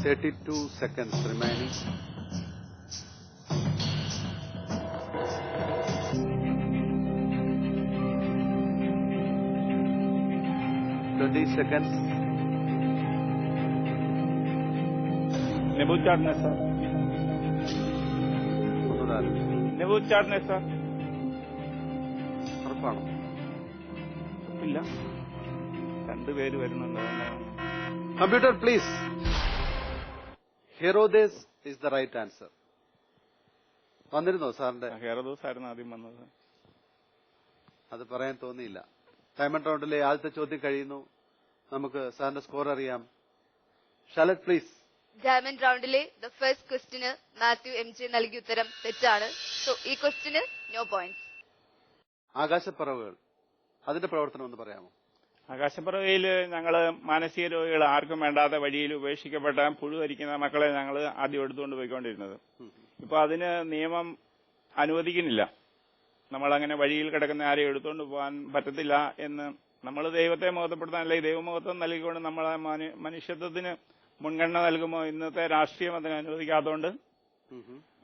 $32 seconds remaining. $20 seconds. നെബൂഖദ്നേസർ. നെബൂഖദ്നേസർ. ഉറപ്പാണോ? ഇല്ല, രണ്ടുപേര് വരുന്നുണ്ട്. Computer please. ഹെറോദേസ് ഇസ് ദ റൈറ്റ് ആൻസർ. വന്നിരുന്നോ സാറിന്റെ? ഹെറോദോസ് ആയിരുന്നു ആദ്യം വന്നത്. അത് പറയാൻ തോന്നിയില്ല. ഡയമണ്ട് റൗണ്ടിലെ ആദ്യത്തെ ചോദ്യം കഴിയുന്നു. നമുക്ക് സാറിന്റെ സ്കോർ അറിയാം. ഷാലറ്റ് പ്ലീസ്. ഡയമണ്ട് റൌണ്ടിലെ ദ ഫസ്റ്റ് ക്വസ്റ്റിന് മാത്യു MJ നൽകിയ ഉത്തരം തെറ്റാണ്. സോ ഈ ക്വസ്റ്റിന് നോ പോയിന്റ്സ്. ആകാശപ്പറവുകൾ, അതിന്റെ പ്രവർത്തനം ഒന്ന് പറയാമോ? ആകാശപ്പറവയിൽ ഞങ്ങള് മാനസിക രോഗികൾ ആർക്കും വേണ്ടാത്ത വഴിയിൽ ഉപേക്ഷിക്കപ്പെട്ട പുഴുവരിക്കുന്ന മക്കളെ ഞങ്ങൾ ആദ്യം എടുത്തുകൊണ്ട് പോയിക്കൊണ്ടിരുന്നത്. ഇപ്പൊ അതിന് നിയമം അനുവദിക്കുന്നില്ല. നമ്മളങ്ങനെ വഴിയിൽ കിടക്കുന്ന ആരെയും എടുത്തുകൊണ്ട് പോകാൻ പറ്റത്തില്ല എന്ന് നമ്മൾ ദൈവത്തെ മഹത്വപ്പെടുത്താൻ, അല്ലെങ്കിൽ ദൈവമഹത്വം നൽകിക്കൊണ്ട് നമ്മളെ മനുഷ്യത്വത്തിന് മുൻഗണന നൽകുമ്പോൾ ഇന്നത്തെ രാഷ്ട്രീയം അതിന് അനുവദിക്കാത്തതുകൊണ്ട്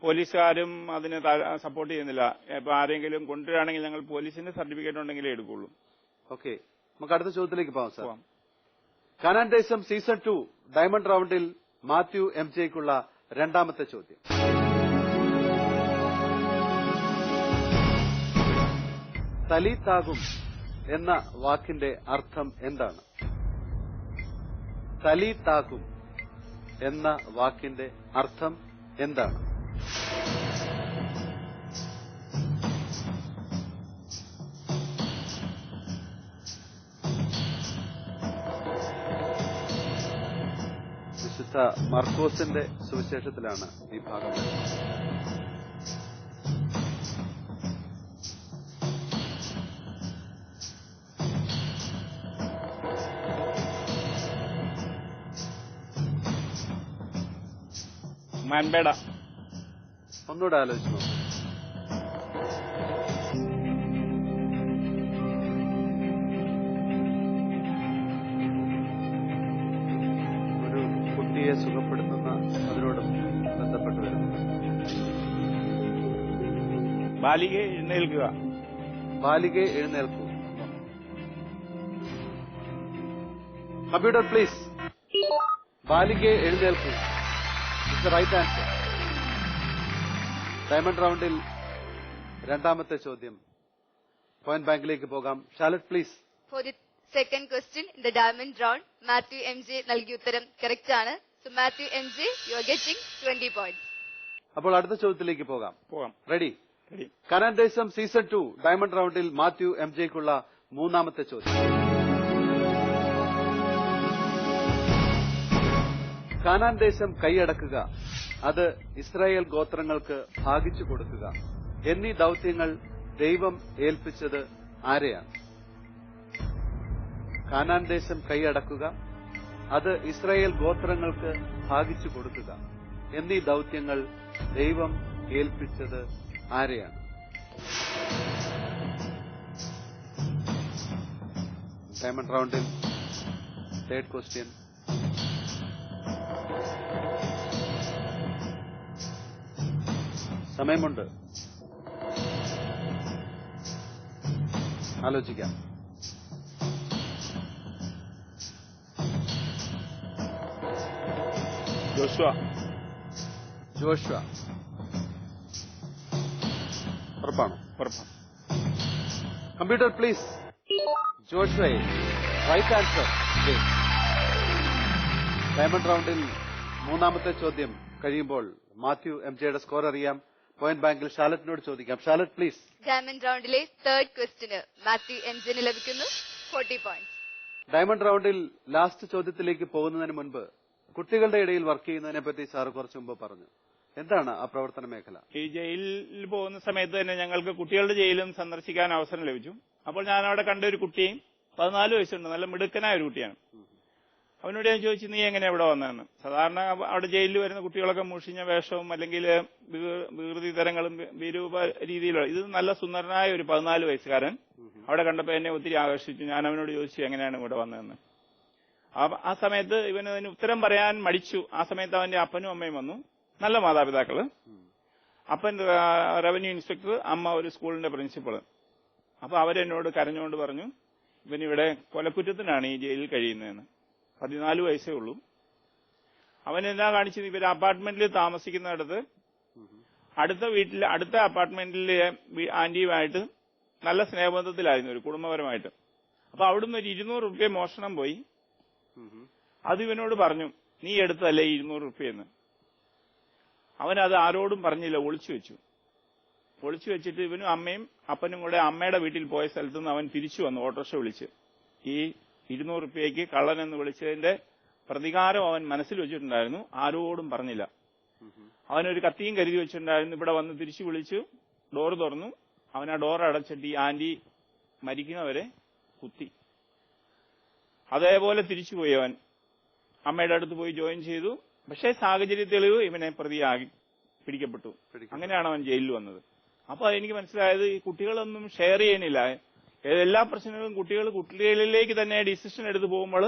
പോലീസുകാരും അതിന് സപ്പോർട്ട് ചെയ്യുന്നില്ല. ഇപ്പൊ ആരെങ്കിലും കൊണ്ടുവരികയാണെങ്കിൽ ഞങ്ങൾ പോലീസിന്റെ സർട്ടിഫിക്കറ്റ് ഉണ്ടെങ്കിലേ എടുക്കുള്ളൂ. ഓക്കെ, നമുക്ക് അടുത്ത ചോദ്യത്തിലേക്ക് പോകാം sir. Canaan Desham season 2 diamond റൌണ്ടിൽ മാത്യു MJക്കുള്ള രണ്ടാമത്തെ ചോദ്യം. തലീത്താകും എന്ന വാക്കിന്റെ അർത്ഥം എന്താണ്? തലീത്താകും എന്ന വാക്കിന്റെ അർത്ഥം എന്താണ്? വിശുദ്ധ മർക്കോസിന്റെ സുവിശേഷത്തിലാണ് ഈ ഭാഗം. മാൻപേട. ഒന്നുകൂടെ ആലോചിച്ചു നോക്കൂ. ഒരു കുട്ടിയെ സുഖപ്പെടുത്തുന്ന അതിനോടും ബന്ധപ്പെട്ട് വരുന്നു. ബാലികയെ എഴുന്നേൽക്കുക. ബാലികയെ എഴുന്നേൽക്കൂ. Computer please. ബാലികയെ എഴുന്നേൽക്കൂ. It's the right answer. Diamond റൌണ്ടിൽ രണ്ടാമത്തെ ചോദ്യം. പോയിന്റ് ബാങ്കിലേക്ക് പോകാം. Shalet please. For the second question in the diamond round Mathew MJ നൽകിയ ഉത്തരം കറക്റ്റ് ആണ്. So Mathew MJ you are getting 20 points. അപ്പോൾ അടുത്ത ചോദ്യത്തിലേക്ക് പോകാം. Ready? Ready. Kanan Desham season 2 diamond റൌണ്ടിൽ മാത്യു MJക്കുള്ള മൂന്നാമത്തെ ചോദ്യം. കാനാൻ ദേശം കൈയടക്കുക, അത് ഇസ്രായേൽ ഗോത്രങ്ങൾക്ക് ഭാഗിച്ചു കൊടുക്കുക എന്നീ ദൌത്യങ്ങൾ ദൈവം ഏൽപ്പിച്ചത് ആരെയാണ്? കാനാൻ ദേശം കൈയടക്കുക, അത് ഇസ്രായേൽ ഗോത്രങ്ങൾക്ക് ഭാഗിച്ചു കൊടുക്കുക എന്നീ ദൌത്യങ്ങൾ ദൈവം ഏൽപ്പിച്ചത് ആരെയാണ്? ഡയമണ്ട് റൗണ്ടിൽ തേർഡ് ക്വസ്റ്റ്യൻ. സമയമുണ്ട്, ആലോചിക്കാം. ജോഷുവ. ഉറപ്പാണോ? ഉറപ്പാണ്. Computer please. ജോഷുവയെ റൈറ്റ് ആൻസർ. ഡയമണ്ട് റൗണ്ടിൽ മൂന്നാമത്തെ ചോദ്യം കഴിയുമ്പോൾ മാത്യു MJയുടെ സ്കോർ അറിയാം. പോയിന്റ് ബാങ്കിൽ ഷാലറ്റിനോട് ചോദിക്കാം. ഷാലറ്റ് പ്ലീസ്. ഡയമണ്ട് റൗണ്ടിലെ തേർഡ് ക്വസ്റ്റിന് മാത്യു MJന് ലഭിക്കുന്നു 40 പോയിന്റ്. ഡയമണ്ട് റൗണ്ടിൽ ലാസ്റ്റ് ചോദ്യത്തിലേക്ക് പോകുന്നതിന് മുൻപ് കുട്ടികളുടെ ഇടയിൽ വർക്ക് ചെയ്യുന്നതിനെ പറ്റി സാർ കുറച്ചു മുമ്പ് പറഞ്ഞു. എന്താണ് ആ പ്രവർത്തന മേഖല? ഈ ജയിലിൽ പോകുന്ന സമയത്ത് തന്നെ ഞങ്ങൾക്ക് കുട്ടികളുടെ ജയിലും സന്ദർശിക്കാൻ അവസരം ലഭിച്ചു. അപ്പോൾ ഞാൻ അവിടെ കണ്ട ഒരു കുട്ടിയും 14 വയസ്സുണ്ട്, നല്ല മിടുക്കനായ ഒരു കുട്ടിയാണ്. അവനോട് ഞാൻ ചോദിച്ചു, നീ എങ്ങനെ ഇവിടെ വന്നതെന്ന്. സാധാരണ അവിടെ ജയിലിൽ വരുന്ന കുട്ടികളൊക്കെ മുഷിഞ്ഞ വേഷവും അല്ലെങ്കിൽ വികൃതി തരങ്ങളും വിരൂപ രീതിയിലുള്ള, ഇത് നല്ല സുന്ദരനായ ഒരു 14 വയസ്സുകാരൻ അവിടെ കണ്ടപ്പോൾ എന്നെ ഒത്തിരി ആകർഷിച്ചു. ഞാൻ അവനോട് ചോദിച്ചു എങ്ങനെയാണ് ഇവിടെ വന്നതെന്ന്. ആ സമയത്ത് ഇവന് അതിന് ഉത്തരം പറയാൻ മടിച്ചു. ആ സമയത്ത് അവന്റെ അപ്പനും അമ്മയും വന്നു, നല്ല മാതാപിതാക്കള്. അപ്പൻ റവന്യൂ ഇൻസ്പെക്ടർ, അമ്മ ഒരു സ്കൂളിന്റെ പ്രിൻസിപ്പള്. അപ്പൊ അവരെന്നോട് കരഞ്ഞുകൊണ്ട് പറഞ്ഞു, ഇവനിവിടെ കൊലക്കുറ്റത്തിനാണ് ഈ ജയിലിൽ കഴിയുന്നതെന്ന്. 14 വയസ്സേ ഉള്ളൂ. അവൻ എന്താ കാണിച്ചത്, ഇവര് അപ്പാർട്ട്മെന്റിൽ താമസിക്കുന്നിടത്ത് അടുത്ത അപ്പാർട്ട്മെന്റിലെ ആന്റിയുമായിട്ട് നല്ല സ്നേഹബന്ധത്തിലായിരുന്നു, ഒരു കുടുംബപരമായിട്ട്. അപ്പൊ അവിടുന്ന് ഒരു 200 റുപ്യ മോഷണം പോയി. അത് ഇവനോട് പറഞ്ഞു, നീ എടുത്തല്ലേ 200 റുപ്യെന്ന്. അവനത് ആരോടും പറഞ്ഞില്ല, ഒളിച്ചു വെച്ചു. ഒളിച്ചു വെച്ചിട്ട് ഇവനും അമ്മയും അപ്പനും കൂടെ അമ്മയുടെ വീട്ടിൽ പോയ സ്ഥലത്ത് നിന്ന് അവൻ തിരിച്ചു വന്നു ഓട്ടോറിക്ഷ വിളിച്ച്. ഈ 200 റുപ്യയ്ക്ക് കള്ളൻ എന്ന് വിളിച്ചതിന്റെ പ്രതികാരം അവൻ മനസ്സിൽ വെച്ചിട്ടുണ്ടായിരുന്നു, ആരോടും പറഞ്ഞില്ല. അവനൊരു കത്തിയും കരുതി വെച്ചിട്ടുണ്ടായിരുന്നു. ഇവിടെ വന്ന് തിരിച്ചു വിളിച്ചു, ഡോറ് തുറന്നു. അവൻ ആ ഡോർ അടച്ചിട്ട് ഈ ആന്റി മരിക്കുന്നവരെ കുത്തി. അതേപോലെ തിരിച്ചുപോയി. അവൻ അമ്മയുടെ അടുത്ത് പോയി ജോയിൻ ചെയ്തു. പക്ഷേ സാഹചര്യ തെളിവ് ഇവനെ പ്രതിയാക്കി പിടിക്കപ്പെട്ടു. അങ്ങനെയാണ് അവൻ ജയിലിൽ വന്നത്. അപ്പൊ എനിക്ക് മനസ്സിലായത്, ഈ കുട്ടികളൊന്നും ഷെയർ ചെയ്യുന്നില്ല. എല്ലാ പ്രശ്നങ്ങളും കുട്ടികളിലേക്ക് തന്നെ ഡിസിഷൻ എടുത്ത് പോകുമ്പോൾ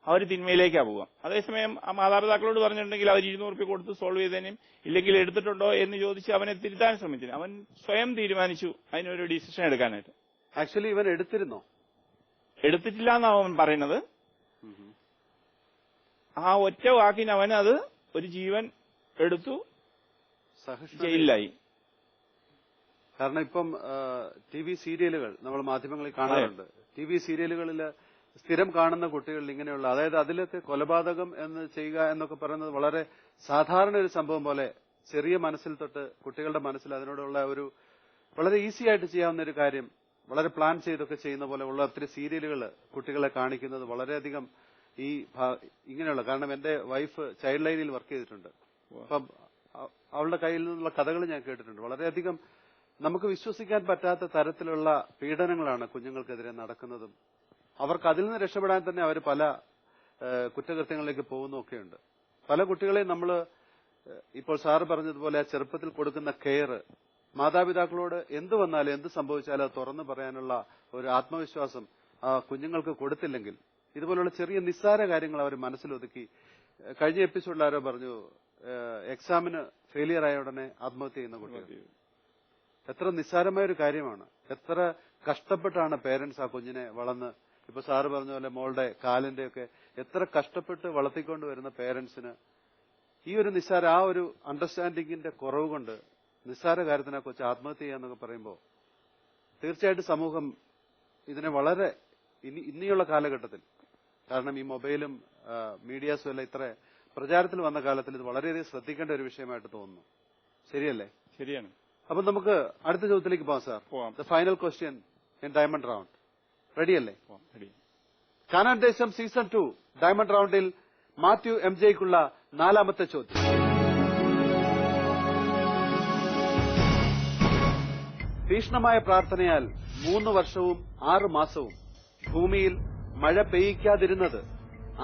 അവർ തിന്മയിലേക്കാണ് പോവുക. അതേസമയം ആ മാതാപിതാക്കളോട് പറഞ്ഞിട്ടുണ്ടെങ്കിൽ അവർ 200 റുപ്യ കൊടുത്ത് സോൾവ് ചെയ്തതിനും ഇല്ലെങ്കിൽ എടുത്തിട്ടുണ്ടോ എന്ന് ചോദിച്ച് അവനെ തിരുത്താൻ ശ്രമിച്ചു. അവൻ സ്വയം തീരുമാനിച്ചു അതിനൊരു ഡിസിഷൻ എടുക്കാനായിട്ട്. ആക്ച്വലി ഇവൻ എടുത്തിരുന്നോ? എടുത്തിട്ടില്ല എന്നാണ് അവൻ പറയുന്നത്. ആ ഒറ്റ വാക്കിന് അവൻ അത് ഒരു ജീവൻ എടുത്തു, ജയിലിലായി. കാരണം ഇപ്പം TV സീരിയലുകൾ നമ്മൾ മാധ്യമങ്ങളിൽ കാണാറുണ്ട്. TV സീരിയലുകളിൽ സ്ഥിരം കാണുന്ന കുട്ടികളിൽ ഇങ്ങനെയുള്ള, അതായത് അതിലൊക്കെ കൊലപാതകം എന്ന് ചെയ്യുക എന്നൊക്കെ പറയുന്നത് വളരെ സാധാരണ ഒരു സംഭവം പോലെ ചെറിയ മനസ്സിൽ തൊട്ട് കുട്ടികളുടെ മനസ്സിൽ അതിനോടുള്ള ഒരു വളരെ ഈസി ആയിട്ട് ചെയ്യാവുന്ന ഒരു കാര്യം വളരെ പ്ലാൻ ചെയ്തൊക്കെ ചെയ്യുന്ന പോലെ ഉള്ള ഒത്തിരി സീരിയലുകൾ കുട്ടികളെ കാണിക്കുന്നത് വളരെയധികം ഈ ഇങ്ങനെയുള്ള, കാരണം എന്റെ വൈഫ് ചൈൽഡ് ലൈനിൽ വർക്ക് ചെയ്തിട്ടുണ്ട്. അപ്പം അവളുടെ കയ്യിൽ നിന്നുള്ള കഥകൾ ഞാൻ കേട്ടിട്ടുണ്ട്. വളരെയധികം നമുക്ക് വിശ്വസിക്കാൻ പറ്റാത്ത തരത്തിലുള്ള പീഡനങ്ങളാണ് കുഞ്ഞുങ്ങൾക്കെതിരെ നടക്കുന്നതും അവർക്ക് അതിൽ നിന്ന് രക്ഷപ്പെടാൻ തന്നെ അവർ പല കുറ്റകൃത്യങ്ങളിലേക്ക് പോകുന്നൊക്കെയുണ്ട്. പല കുട്ടികളെയും നമ്മൾ ഇപ്പോൾ സാറ് പറഞ്ഞതുപോലെ ചെറുപ്പത്തിൽ കൊടുക്കുന്ന കെയർ, മാതാപിതാക്കളോട് എന്ത് വന്നാലും എന്ത് സംഭവിച്ചാലും തുറന്നു പറയാനുള്ള ഒരു ആത്മവിശ്വാസം ആ കുഞ്ഞുങ്ങൾക്ക് കൊടുത്തില്ലെങ്കിൽ ഇതുപോലുള്ള ചെറിയ നിസ്സാര കാര്യങ്ങൾ അവർ മനസ്സിലൊതുക്കി. കഴിഞ്ഞ എപ്പിസോഡിൽ ആരോ പറഞ്ഞു, എക്സാമിന് ഫെയിലിയർ ആയ ഉടനെ ആത്മഹത്യ ചെയ്യുന്ന കുട്ടികൾ. എത്ര നിസ്സാരമായ ഒരു കാര്യമാണ്. എത്ര കഷ്ടപ്പെട്ടാണ് പേരൻസ് ആ കുഞ്ഞിനെ വളർന്ന്, ഇപ്പൊ സാറ് പറഞ്ഞ പോലെ മോളുടെ കാലിന്റെയൊക്കെ എത്ര കഷ്ടപ്പെട്ട് വളർത്തിക്കൊണ്ട് വരുന്ന പേരൻസിന് ഈ ഒരു നിസ്സാര ആ ഒരു അണ്ടർസ്റ്റാൻഡിങ്ങിന്റെ കുറവ് കൊണ്ട് നിസ്സാര കാര്യത്തിനെ കുറിച്ച് ആത്മഹത്യ ചെയ്യാന്നൊക്കെ പറയുമ്പോൾ തീർച്ചയായിട്ടും സമൂഹം ഇതിനെ വളരെ ഇനിയുള്ള കാലഘട്ടത്തിൽ, കാരണം ഈ മൊബൈലും മീഡിയാസും എല്ലാം ഇത്ര പ്രചാരത്തിൽ വന്ന കാലത്തിൽ ഇത് വളരെയധികം ശ്രദ്ധിക്കേണ്ട ഒരു വിഷയമായിട്ട് തോന്നുന്നു. ശരിയല്ലേ? ശരിയാണ്. അപ്പൊ നമുക്ക് അടുത്ത ചോദ്യത്തിലേക്ക് പോകാം sir. The final question in diamond round. റെഡിയല്ലേ? കാനാൻ ദേശം സീസൺ 2 ഡയമണ്ട് റൗണ്ടിൽ മാത്യു MJക്കുള്ള 4ാമത്തെ ചോദ്യം. തീക്ഷ്ണമായ പ്രാർത്ഥനയാൽ 3 വർഷവും 6 മാസവും ഭൂമിയിൽ മഴ പെയ്യിക്കാതിരുന്നത്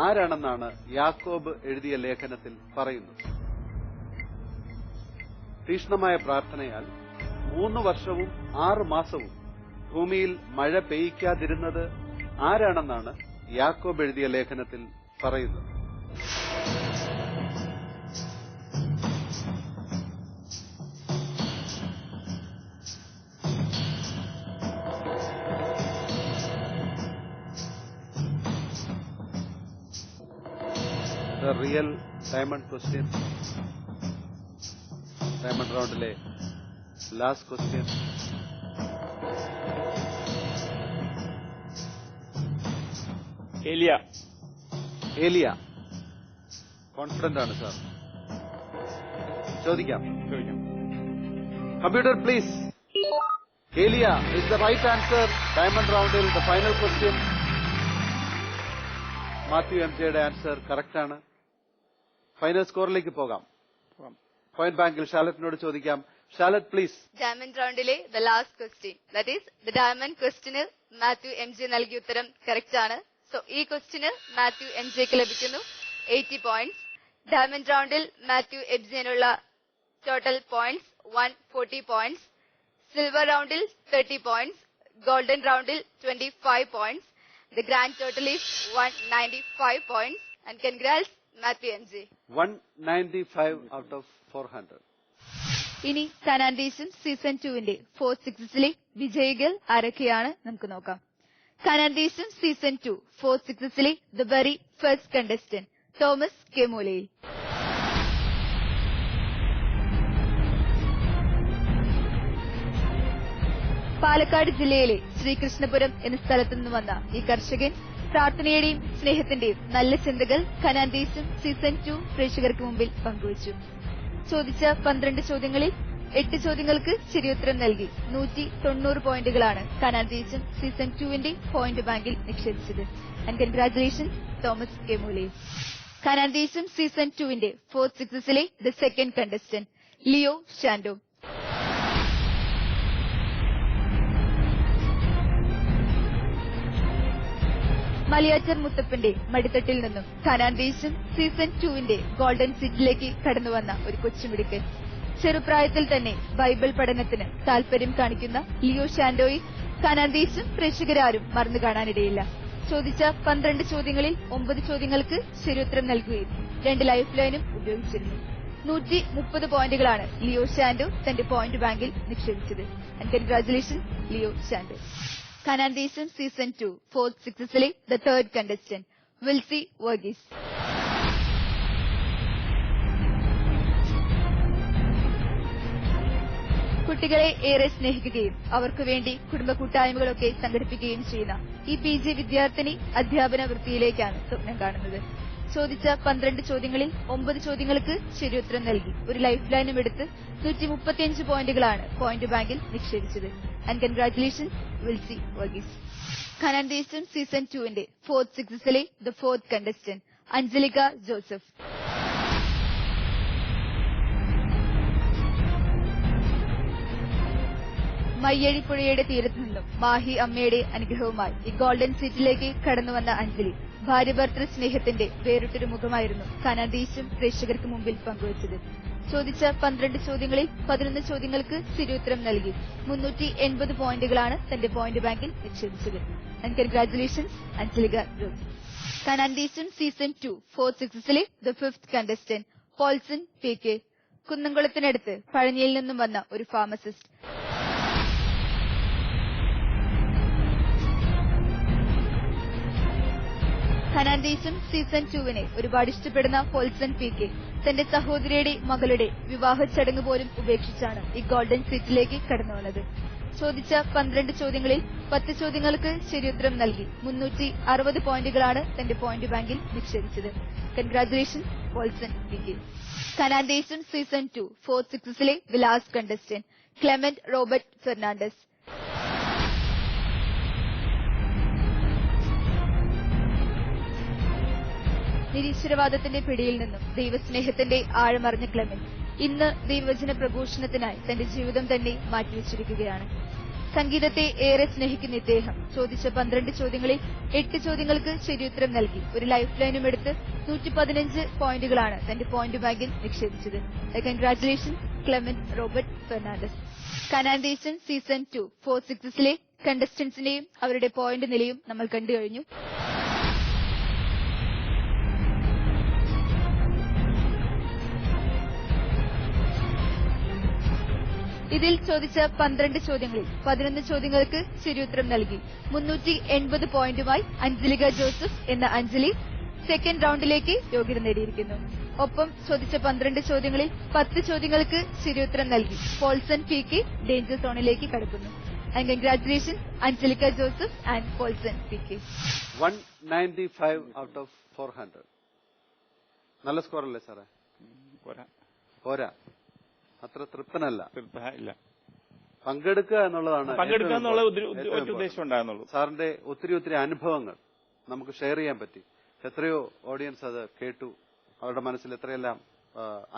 ആരാണെന്നാണ് യാക്കോബ് എഴുതിയ ലേഖനത്തിൽ പറയുന്നത്? തീക്ഷ്ണമായ പ്രാർത്ഥനയാൽ 3 വർഷവും 6 മാസവും ഭൂമിയിൽ മഴ പെയ്യിക്കാതിരുന്നത് ആരാണെന്നാണ് യാക്കോബ് എഴുതിയ ലേഖനത്തിൽ പറയുന്നത്? The real diamond question, diamond roundile last question. ഏലിയ കോൺഫിഡന്റ് ആണ് സാർ. ചോദിക്കാം. Computer please. ഏലിയ is the right answer. Diamond റൗണ്ടിൽ the final question. Mathew M ജെയുടെ ആൻസർ കറക്റ്റ് ആണ്. ഫൈനൽ സ്കോറിലേക്ക് പോകാം. പോയിന്റ് ബാങ്കിൽ ഷാലറ്റിനോട് ചോദിക്കാം. ഷാലറ്റ് പ്ലീസ്. ഡയമണ്ട് റൗണ്ടിലെ the last question, that is the diamond ക്വസ്റ്റ്യന് മാത്യു എം ജെ നൽകിയ ഉത്തരം കറക്റ്റ് ആണ്. സോ ഈ ക്വസ്റ്റ്യന് മാത്യു എം ജെക്ക് ലഭിക്കുന്നു 80 പോയിന്റ്സ്. ഡയമണ്ട് റൗണ്ടിൽ മാത്യു എം ജെനുള്ള ടോട്ടൽ പോയിന്റ്സ് 140 പോയിന്റ്സ്. സിൽവർ റൗണ്ടിൽ 30 പോയിന്റ്സ്. ഗോൾഡൻ റൗണ്ടിൽ 25 points. The grand total is 195 points. And congrats, Matthew MJ. 195 out of 400. ഇനി കനാൻഡീസും സീസൺ 2 4th സീസണിലെ വിജയികൾ ആരൊക്കെയാണ് നമുക്ക് നോക്കാം. കനാൻഡീസും സീസൺ 2 4th സീസണിലെ the very first contestant Thomas K മൂലയിൽ. പാലക്കാട് ജില്ലയിലെ ശ്രീകൃഷ്ണപുരം എന്ന സ്ഥലത്തു നിന്ന് വന്ന ഈ കർഷകൻ പ്രാർത്ഥനയുടെയും സ്നേഹത്തിന്റെയും നല്ല ചിന്തകൾ കനാൻഡീസും സീസൺ 2 പ്രേക്ഷകർക്ക് മുമ്പിൽ പങ്കുവച്ചു. ചോദിച്ച 12 ചോദ്യങ്ങളിൽ 8 ചോദ്യങ്ങൾക്ക് ശരിയുത്തരം നൽകി 190 പോയിന്റുകളാണ് കനാൻഡീസും സീസൺ 2 പോയിന്റ് ബാങ്കിൽ നിക്ഷേപിച്ചത്. And congratulations Thomas K Moolayil. കനാൻഡീസും സീസൺ 2 4th സീസണിലെ the second contestant Leo Shando. Malayattoor മുത്തപ്പന്റെ മടിത്തട്ടിൽ നിന്നും കനാൻഡീസും സീസൺ 2 ഗോൾഡൻ സീറ്റിലേക്ക് കടന്നുവന്ന ഒരു കൊച്ചുമിടുക്കൻ. ചെറുപ്രായത്തിൽ തന്നെ ബൈബിൾ പഠനത്തിന് താൽപര്യം കാണിക്കുന്ന ലിയോ ഷാൻഡോയെ കനാൻഡീസും പ്രേക്ഷകരാരും മറന്നു കാണാനിടയില്ല. ചോദിച്ച 12 ചോദ്യങ്ങളിൽ 9 ചോദ്യങ്ങൾക്ക് ശരിയുത്തരം നൽകുകയും 2 ലൈഫ് ലൈനും ഉപയോഗിച്ചിരുന്നു. 130 പോയിന്റുകളാണ് ലിയോ ഷാൻഡോ തന്റെ പോയിന്റ് ബാങ്കിൽ നിക്ഷേപിച്ചത്. And congratulations Leo Shando. കനാൻഡീസും സീസൺ 2 4th സീസണിലെ the third contestant Wilsy Varghese. കുട്ടികളെ ഏറെ സ്നേഹിക്കുകയും അവർക്ക് വേണ്ടി കുടുംബ കൂട്ടായ്മകളൊക്കെ സംഘടിപ്പിക്കുകയും ചെയ്യുന്ന ഈ PG വിദ്യാർത്ഥിനി അധ്യാപന വൃത്തിയിലേക്കാണ് സ്വപ്നം കാണുന്നത്. ചോദിച്ച 12 ചോദ്യങ്ങളിൽ 9 ചോദ്യങ്ങൾക്ക് ശരിയുത്തരം നൽകി ഒരു ലൈഫ് ലൈനും എടുത്ത് 135 പോയിന്റുകളാണ് പോയിന്റ് ബാങ്കിൽ നിക്ഷേപിച്ചത്. And congratulations Wilsy Varghese. കനാൻഡീസും സീസൺ 2 4th സീസണിലെ the fourth contestant Anjalika Joseph. മയ്യഴിപ്പുഴയുടെ തീരത്തു നിന്നും മാഹി അമ്മയുടെ അനുഗ്രഹവുമായി ഈ ഗോൾഡൻ സീറ്റിലേക്ക് കടന്നുവന്ന അഞ്ജലി ഭാര്യ-ഭർത്തൃ സ്നേഹത്തിന്റെ വേറിട്ടൊരു മുഖമായിരുന്നു കനാൻഡീസും പ്രേക്ഷകർക്ക് മുമ്പിൽ പങ്കുവച്ചത്. ചോദിച്ച 12 ചോദ്യങ്ങളിൽ 11 ചോദ്യങ്ങൾക്ക് ശരിയുത്തരം നൽകി 380 പോയിന്റുകളാണ് തന്റെ പോയിന്റ് ബാങ്കിൽ നിക്ഷേപിച്ചത്. And congratulations Anjalika Joseph. കനാൻഡീസും സീസൺ 2 4th സീസണിലെ the fifth contestant Paulson PK. കുന്നംകുളത്തിനടുത്ത് പഴനിയിൽ നിന്നും വന്ന ഒരു ഫാർമസിസ്റ്റ്. കനാൻഡീസും സീസൺ 2 ഒരുപാട് ഇഷ്ടപ്പെടുന്ന പോൾസൺ PK തന്റെ സഹോദരിയുടെ മകളുടെ വിവാഹ ചടങ്ങ് പോലും ഉപേക്ഷിച്ചാണ് ഈ ഗോൾഡൻ സീറ്റിലേക്ക് കടന്നുവന്നത്. ചോദിച്ച 12 ചോദ്യങ്ങളിൽ 10 ചോദ്യങ്ങൾക്ക് ശരിയുത്തരം നൽകി 360 പോയിന്റുകളാണ് തന്റെ പോയിന്റ് ബാങ്കിൽ നിക്ഷേപിച്ചത്. Congratulations Paulson PK. കനാൻഡീസും സീസൺ 2 4th സീസണിലെ the last contestant Clement Robert Fernandez. നിരീശ്വരവാദത്തിന്റെ പിടിയിൽ നിന്നും ദൈവസ്നേഹത്തിന്റെ ആഴമറിഞ്ഞ ക്ലെമന്റ് ഇന്ന് ദൈവവചന പ്രഘോഷണത്തിനായി തന്റെ ജീവിതം തന്നെ മാറ്റിവെച്ചിരിക്കുകയാണ്. സംഗീതത്തെ ഏറെ സ്നേഹിക്കുന്ന ഇദ്ദേഹം ചോദിച്ച 12 ചോദ്യങ്ങളിൽ 8 ചോദ്യങ്ങൾക്ക് ശരിയുത്തരം നൽകി. ഒരു ലൈഫ് ലൈനും എടുത്ത് 115 പോയിന്റുകളാണ് തന്റെ പോയിന്റ് ബാഗിൽ നിക്ഷേപിച്ചത്. Congratulation Clement Robert Fernandez. Kanan Desham season 2 4 6 കണ്ടസ്റ്റന്റ്സിന്റെയും അവരുടെ പോയിന്റ് നിലയും നമ്മൾ കണ്ടു കഴിഞ്ഞു. ഇതിൽ ചോദിച്ച 12 ചോദ്യങ്ങളിൽ 11 ചോദ്യങ്ങൾക്ക് ശരിയുത്തരം നൽകി. 380 പോയിന്റുമായി അഞ്ജലിക ജോസഫ് എന്ന അഞ്ജലി സെക്കൻഡ് റൌണ്ടിലേക്ക് യോഗ്യത നേടിയിരിക്കുന്നു. ഒപ്പം ചോദിച്ച 12 ചോദ്യങ്ങളിൽ 10 ചോദ്യങ്ങൾക്ക് ശരിയുത്തരം നൽകി പോൾസൺ പി.കെ. ഡേഞ്ചർ സോണിലേക്ക് കടക്കുന്നു. And congratulation Anjalika Joseph and Paulson P K. 195 out of 400. നല്ല സ്കോർ അല്ലേ സാറേ? പോരാ, അത്ര തൃപ്തനല്ല. ഇല്ല, പങ്കെടുക്കുക എന്നുള്ള ഉദ്ദേശം ഉണ്ടായിരുന്നുള്ളൂ. സാറിന്റെ ഒത്തിരി അനുഭവങ്ങൾ നമുക്ക് ഷെയർ ചെയ്യാൻ പറ്റി. എത്രയോ ഓഡിയൻസ് അത് കേട്ടു, അവരുടെ മനസ്സിൽ എത്രയെല്ലാം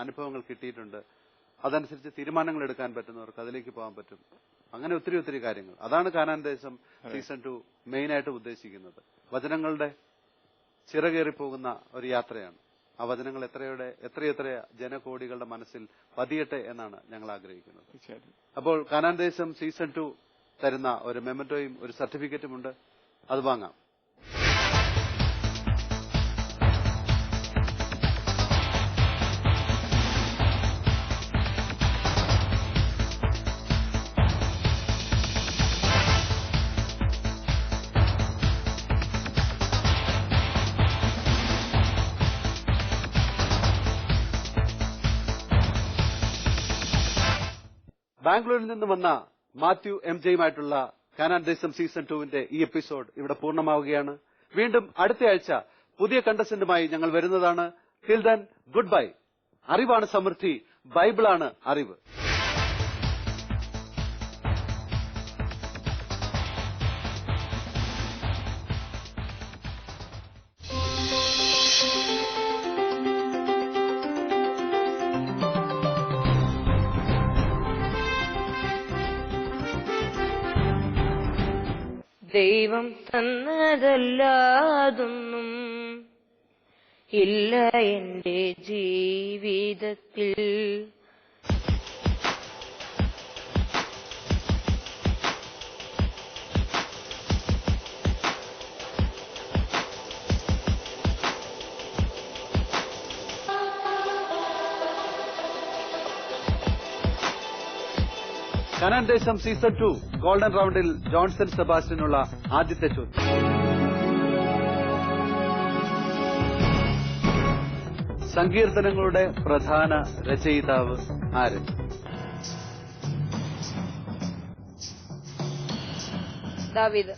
അനുഭവങ്ങൾ കിട്ടിയിട്ടുണ്ട്. അതനുസരിച്ച് തീരുമാനങ്ങൾ എടുക്കാൻ പറ്റുന്നവർക്ക് അതിലേക്ക് പോകാൻ പറ്റും. അങ്ങനെ ഒത്തിരി കാര്യങ്ങൾ. അതാണ് കാനാൻ ദേശം സീസൺ 2 മെയിനായിട്ട് ഉദ്ദേശിക്കുന്നത്. വചനങ്ങളുടെ ചിറകേറിപ്പോകുന്ന ഒരു യാത്രയാണ്. ആ വചനങ്ങൾ എത്രയെത്ര ജനകോടികളുടെ മനസ്സിൽ പതിയട്ടെ എന്നാണ് ഞങ്ങൾ ആഗ്രഹിക്കുന്നത്. അപ്പോൾ കാനാൻ ദേശം സീസൺ 2 തരുന്ന ഒരു മെമന്റോയും ഒരു സർട്ടിഫിക്കറ്റുമുണ്ട്, അത് വാങ്ങാം. ബാംഗ്ലൂരിൽ നിന്ന് വന്ന മാത്യു എം ജെയുമായിട്ടുള്ള കാനാൻ ദേശം സീസൺ 2 ഈ എപ്പിസോഡ് ഇവിടെ പൂർണ്ണമാവുകയാണ്. വീണ്ടും അടുത്ത ആഴ്ച പുതിയ കണ്ടസ്റ്റന്റുമായി ഞങ്ങൾ വരുന്നതാണ്. Till then good bye. അറിവാണ് സമൃദ്ധി, ബൈബിളാണ് അറിവ്. ദൈവം തന്നതല്ലാതൊന്നും ഇല്ല എന്റെ ജീവിതത്തിൽ. കാനാൻ ദേശം സീസൺ 2 ഗോൾഡൻ റൌണ്ടിൽ ജോൺസൺ സെബാസ്റ്റ്യനുള്ള ആദ്യത്തെ ചോദ്യം. സങ്കീർത്തനങ്ങളുടെ പ്രധാന രചയിതാവ് ആര്? ദാവീദ്.